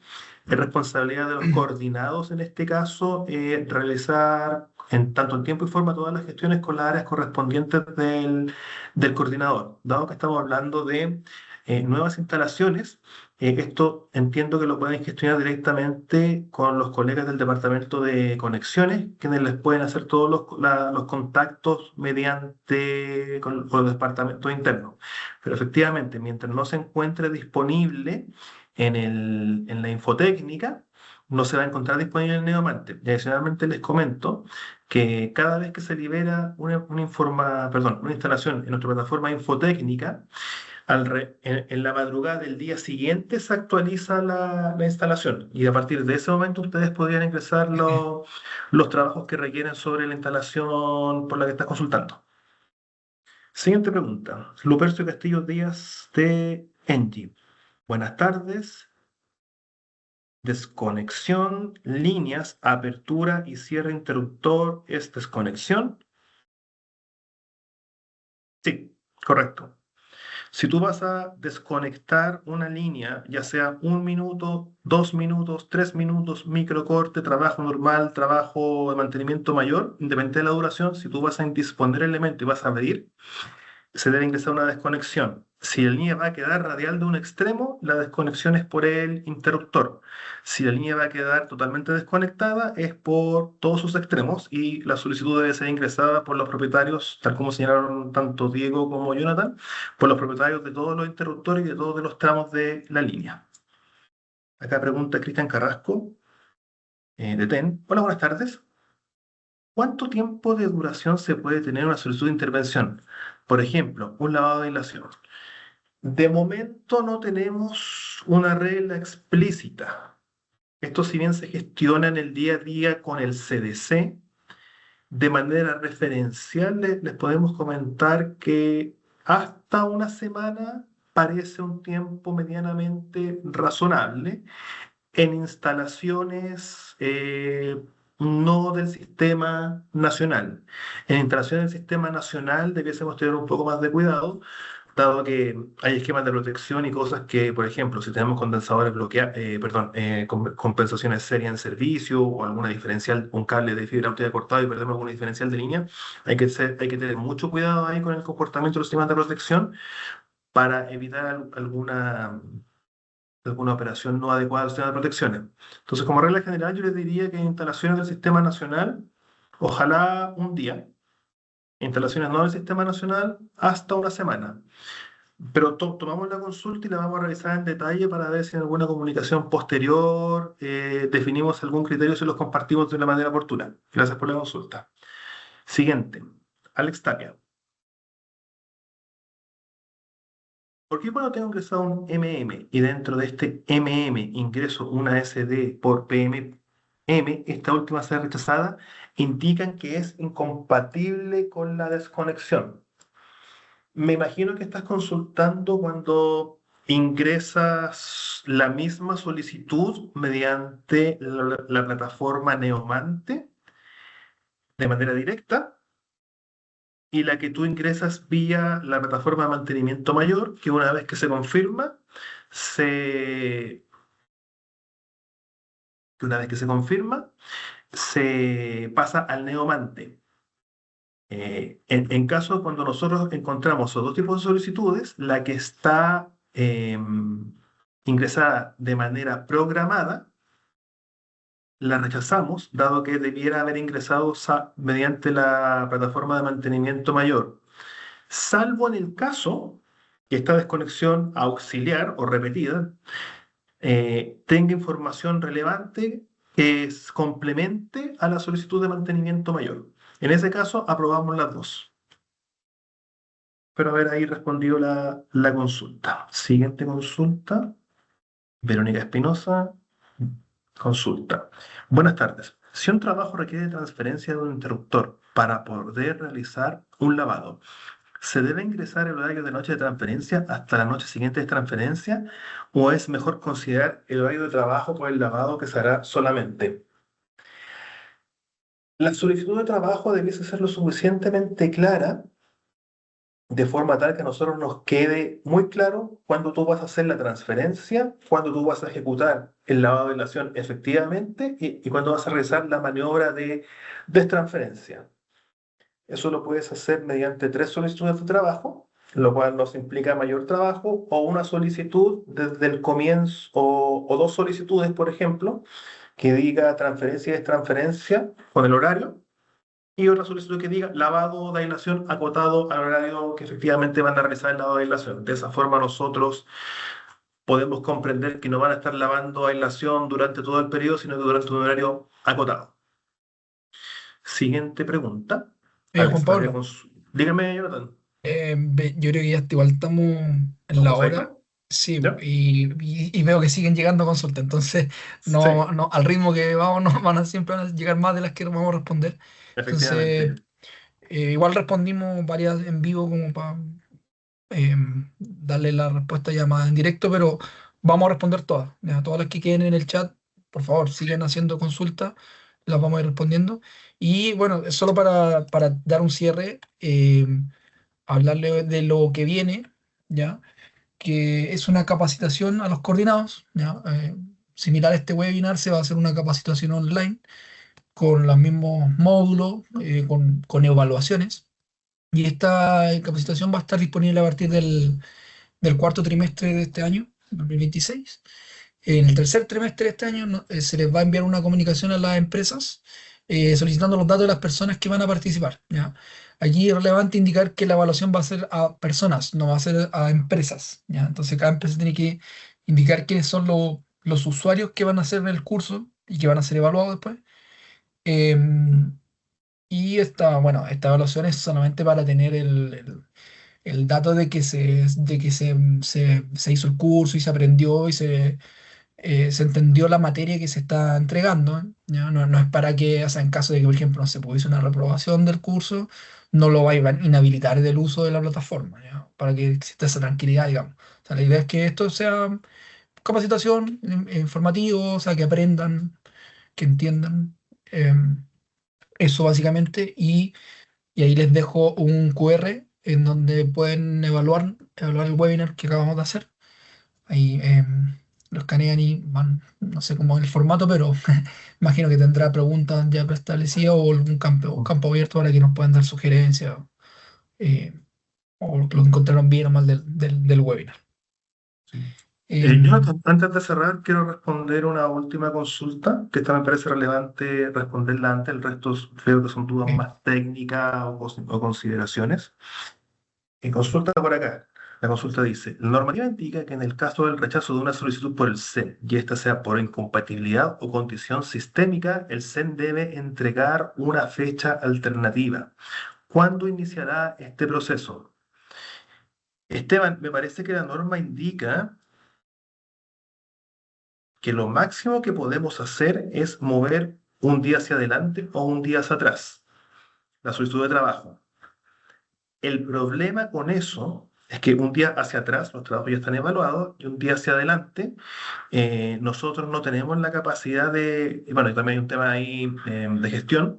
es responsabilidad de los coordinados, en este caso, realizar en tanto en tiempo y forma todas las gestiones con las áreas correspondientes del coordinador. Dado que estamos hablando de nuevas instalaciones, esto entiendo que lo pueden gestionar directamente con los colegas del departamento de conexiones, quienes les pueden hacer todos los contactos mediante con los departamentos internos. Pero efectivamente, mientras no se encuentre disponible en la infotécnica, no se va a encontrar disponible en el Neomante. Y adicionalmente les comento que cada vez que se libera una instalación en nuestra plataforma infotécnica, en la madrugada del día siguiente se actualiza la instalación y a partir de ese momento ustedes podrían ingresar los trabajos que requieren sobre la instalación por la que estás consultando. Siguiente pregunta. Lupercio Castillo Díaz de Engie. Buenas tardes. Desconexión, líneas, apertura y cierre interruptor es desconexión. Sí, correcto. Si tú vas a desconectar una línea, ya sea 1 minuto, 2 minutos, 3 minutos, microcorte, trabajo normal, trabajo de mantenimiento mayor, independiente de la duración, si tú vas a indisponer el elemento y vas a medir, se debe ingresar una desconexión. Si la línea va a quedar radial de un extremo, la desconexión es por el interruptor. Si la línea va a quedar totalmente desconectada, es por todos sus extremos y la solicitud debe ser ingresada por los propietarios, tal como señalaron tanto Diego como Jonathan, por los propietarios de todos los interruptores y de todos los tramos de la línea. Acá pregunta Cristian Carrasco, de TEN. Hola, buenas tardes. ¿Cuánto tiempo de duración se puede tener una solicitud de intervención? Por ejemplo, un lavado de aislación. De momento no tenemos una regla explícita, Esto, si bien se gestiona en el día a día con el CDC, de manera referencial les podemos comentar que hasta una semana parece un tiempo medianamente razonable en instalaciones no del sistema nacional. En instalaciones del sistema nacional debiésemos tener un poco más de cuidado, dado que hay esquemas de protección y cosas que, por ejemplo, si tenemos condensadores compensaciones serias en servicio o alguna diferencial, un cable de fibra óptica cortado y perdemos alguna diferencial de línea, hay que tener mucho cuidado ahí con el comportamiento de los sistemas de protección para evitar alguna operación no adecuada del sistema de protecciones. Entonces, como regla general, yo les diría que instalaciones del sistema nacional, ojalá un día, instalaciones no del sistema nacional, hasta una semana. Pero tomamos la consulta y la vamos a revisar en detalle para ver si en alguna comunicación posterior definimos algún criterio y se los compartimos de una manera oportuna. Gracias por la consulta. Siguiente, Alex Tapia. ¿Por qué cuando tengo ingresado un MM y dentro de este MM ingreso una SD por PMM, esta última sea rechazada? Indican que es incompatible con la desconexión. Me imagino que estás consultando cuando ingresas la misma solicitud mediante la plataforma Neomante de manera directa y la que tú ingresas vía la plataforma de mantenimiento mayor, que una vez que se confirma, se, que una vez que se confirma, se pasa al Neomante. En caso cuando nosotros encontramos esos dos tipos de solicitudes, la que está ingresada de manera programada, la rechazamos, dado que debiera haber ingresado mediante la plataforma de mantenimiento mayor, salvo en el caso que esta desconexión auxiliar o repetida tenga información relevante que complemente a la solicitud de mantenimiento mayor. En ese caso, aprobamos las dos. Espero haber ahí respondido la consulta. Siguiente consulta. Verónica Espinosa, consulta. Buenas tardes. Si un trabajo requiere transferencia de un interruptor para poder realizar un lavado, ¿se debe ingresar el horario de noche de transferencia hasta la noche siguiente de transferencia o es mejor considerar el horario de trabajo por el lavado que se hará solamente? La solicitud de trabajo debiese ser lo suficientemente clara de forma tal que a nosotros nos quede muy claro cuándo tú vas a hacer la transferencia, cuándo tú vas a ejecutar el lavado de aislación efectivamente y cuándo vas a realizar la maniobra de destransferencia. Eso lo puedes hacer mediante 3 solicitudes de trabajo, lo cual nos implica mayor trabajo, o una solicitud desde el comienzo, o 2 solicitudes, por ejemplo, que diga transferencia y destransferencia con el horario, y otra solicitud que diga lavado de aislación acotado al horario que efectivamente van a realizar el lavado de aislación. De esa forma nosotros podemos comprender que no van a estar lavando aislación durante todo el periodo, sino que durante un horario acotado. Siguiente pregunta. Juan Pablo, Dígame, Jonathan. yo creo que ya igual estamos en la ¿Estamos ahí, hora. no? Sí, ¿Ya? y veo que siguen llegando consultas, entonces Sí, no, al ritmo que vamos, siempre van a llegar más de las que vamos a responder. Entonces, efectivamente. igual respondimos varias en vivo como para darle la respuesta ya más en directo, pero vamos a responder todas. Ya, todas las que queden en el chat, por favor, sigan haciendo consultas, las vamos a ir respondiendo. Y bueno, solo para dar un cierre, hablarle de lo que viene, ¿ya? Que es una capacitación a los coordinados, ¿ya? Similar a este webinar, se va a hacer una capacitación online con los mismos módulos, con evaluaciones. Y esta capacitación va a estar disponible a partir del cuarto trimestre de este año, 2026. En el tercer trimestre de este año se les va a enviar una comunicación a las empresas solicitando los datos de las personas que van a participar, ¿ya? Allí es relevante indicar que la evaluación va a ser a personas, no va a ser a empresas, ¿ya? Entonces cada empresa tiene que indicar quiénes son los usuarios que van a hacer el curso y que van a ser evaluados después. Em, y bueno, esta evaluación es solamente para tener el dato de que se hizo el curso y se aprendió y se se entendió la materia que se está entregando, ¿ya? No es para que, o sea, en caso de que, por ejemplo, no se pudiese una reprobación del curso, no lo va a inhabilitar del uso de la plataforma, ¿ya? Para que exista esa tranquilidad, digamos. O sea, la idea es que esto sea capacitación, informativo, o sea, que aprendan, que entiendan, eso básicamente, y ahí les dejo un QR en donde pueden evaluar el webinar que acabamos de hacer. Ahí lo escanean y van, no sé cómo es el formato, pero imagino que tendrá preguntas ya preestablecidas o algún campo abierto para que nos puedan dar sugerencias, eh, o lo que encontraron bien o mal del webinar. Jonathan, antes de cerrar, quiero responder una última consulta, que esta me parece relevante responderla antes, el resto creo que son dudas Ok. más técnicas o consideraciones. Consulta por acá. La consulta dice, la normativa indica que en el caso del rechazo de una solicitud por el CEN, y esta sea por incompatibilidad o condición sistémica, el CEN debe entregar una fecha alternativa. ¿Cuándo iniciará este proceso? Esteban, me parece que la norma indica que lo máximo que podemos hacer es mover un día hacia adelante o un día hacia atrás la solicitud de trabajo. El problema con eso es que un día hacia atrás los trabajos ya están evaluados y un día hacia adelante nosotros no tenemos la capacidad de, y bueno, y también hay un tema ahí de gestión,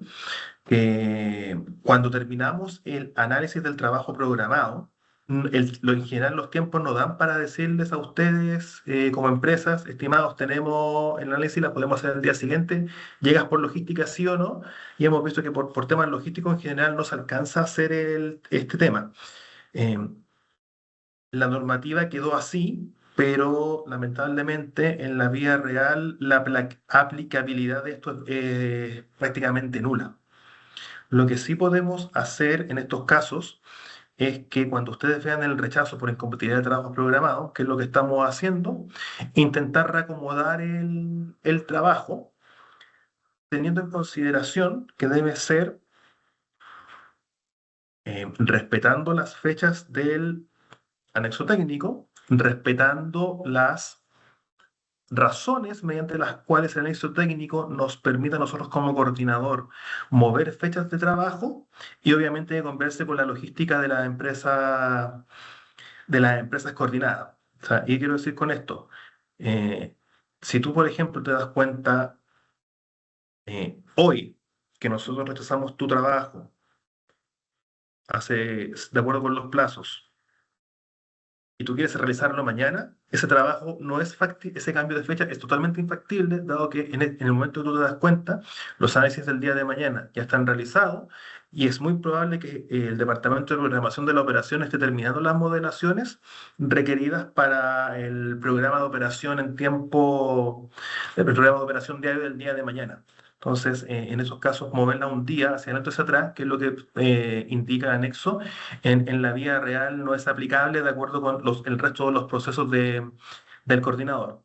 que cuando terminamos el análisis del trabajo programado, en general los tiempos no dan para decirles a ustedes como empresas, estimados, tenemos el análisis, la podemos hacer el día siguiente, llegas por logística sí o no, y hemos visto que por temas logísticos en general no se alcanza a hacer este tema. Eh, la normativa quedó así, pero lamentablemente en la vida real la aplicabilidad de esto es prácticamente nula. Lo que sí podemos hacer en estos casos es que cuando ustedes vean el rechazo por incompatibilidad de trabajo programado, que es lo que estamos haciendo, intentar reacomodar el trabajo, teniendo en consideración que debe ser respetando las fechas del anexo técnico, respetando las razones mediante las cuales el anexo técnico nos permite a nosotros como coordinador mover fechas de trabajo y obviamente converse con la logística de las empresas coordinadas. O sea, ¿y qué quiero decir con esto? Eh, si tú, por ejemplo, te das cuenta hoy que nosotros rechazamos tu trabajo de acuerdo con los plazos y tú quieres realizarlo mañana, ese trabajo no es factible, ese cambio de fecha es totalmente infactible, dado que en el momento que tú te das cuenta, los análisis del día de mañana ya están realizados y es muy probable que el Departamento de Programación de la Operación esté terminando las modelaciones requeridas para el programa de operación el programa de operación diario del día de mañana. Entonces, en esos casos, moverla un día hacia adelante o hacia atrás, que es lo que indica el anexo, en la vida real no es aplicable de acuerdo con el resto de los procesos del coordinador.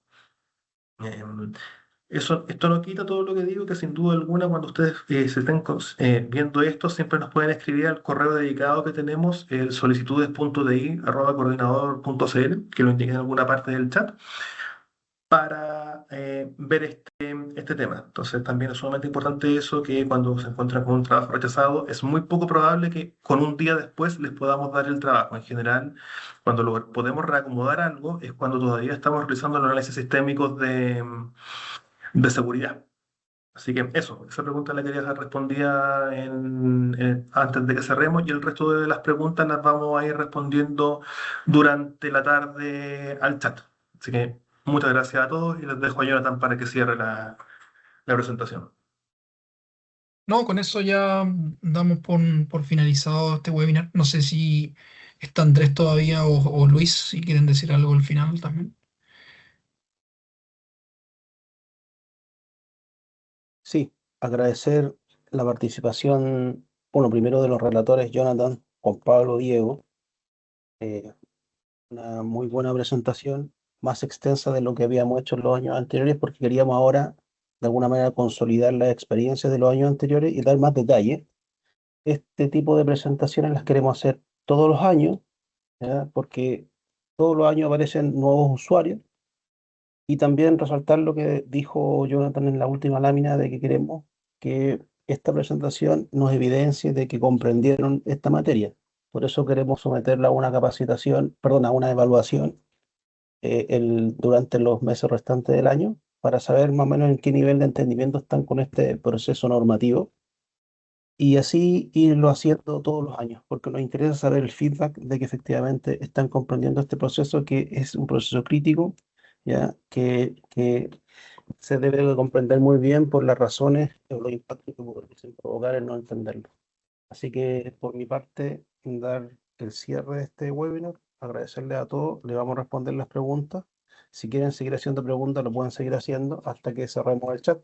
Esto no quita todo lo que digo, que sin duda alguna cuando ustedes se estén viendo esto, siempre nos pueden escribir al correo dedicado que tenemos, el solicitudes.di@coordinador.cl, que lo indique en alguna parte del chat, para ver este tema. Entonces también es sumamente importante eso, que cuando se encuentran con un trabajo rechazado, es muy poco probable que con un día después les podamos dar el trabajo. En general, cuando podemos reacomodar algo, es cuando todavía estamos realizando los análisis sistémicos de seguridad. Así que eso, esa pregunta la quería dejar respondida antes de que cerremos y el resto de las preguntas las vamos a ir respondiendo durante la tarde al chat. Así que muchas gracias a todos y les dejo a Jonathan para que cierre la presentación. No, con eso ya damos por finalizado este webinar. No sé si está Andrés todavía o Luis, si quieren decir algo al final también. Sí, agradecer la participación, bueno, primero de los relatores Jonathan, Juan Pablo, Diego. eh, una muy buena presentación, más extensa de lo que habíamos hecho en los años anteriores, porque queríamos ahora, de alguna manera, consolidar las experiencias de los años anteriores y dar más detalle. Este tipo de presentaciones las queremos hacer todos los años, ¿ya? Porque todos los años aparecen nuevos usuarios Y también resaltar lo que dijo Jonathan en la última lámina de que queremos que esta presentación nos evidencie de que comprendieron esta materia. Por eso queremos someterla a una capacitación, perdón, a una evaluación durante los meses restantes del año para saber más o menos en qué nivel de entendimiento están con este proceso normativo y así irlo haciendo todos los años, porque nos interesa saber el feedback de que efectivamente están comprendiendo este proceso, que es un proceso crítico, ya que se debe de comprender muy bien por las razones o los impactos que pueden provocar el no entenderlo. Así que por mi parte, dar el cierre de este webinar, agradecerle a todos, le vamos a responder las preguntas. Si quieren seguir haciendo preguntas, lo pueden seguir haciendo hasta que cerremos el chat.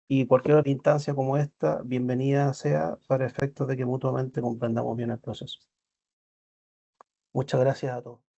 Y cualquier otra instancia como esta, bienvenida sea para efectos de que mutuamente comprendamos bien el proceso. Muchas gracias a todos.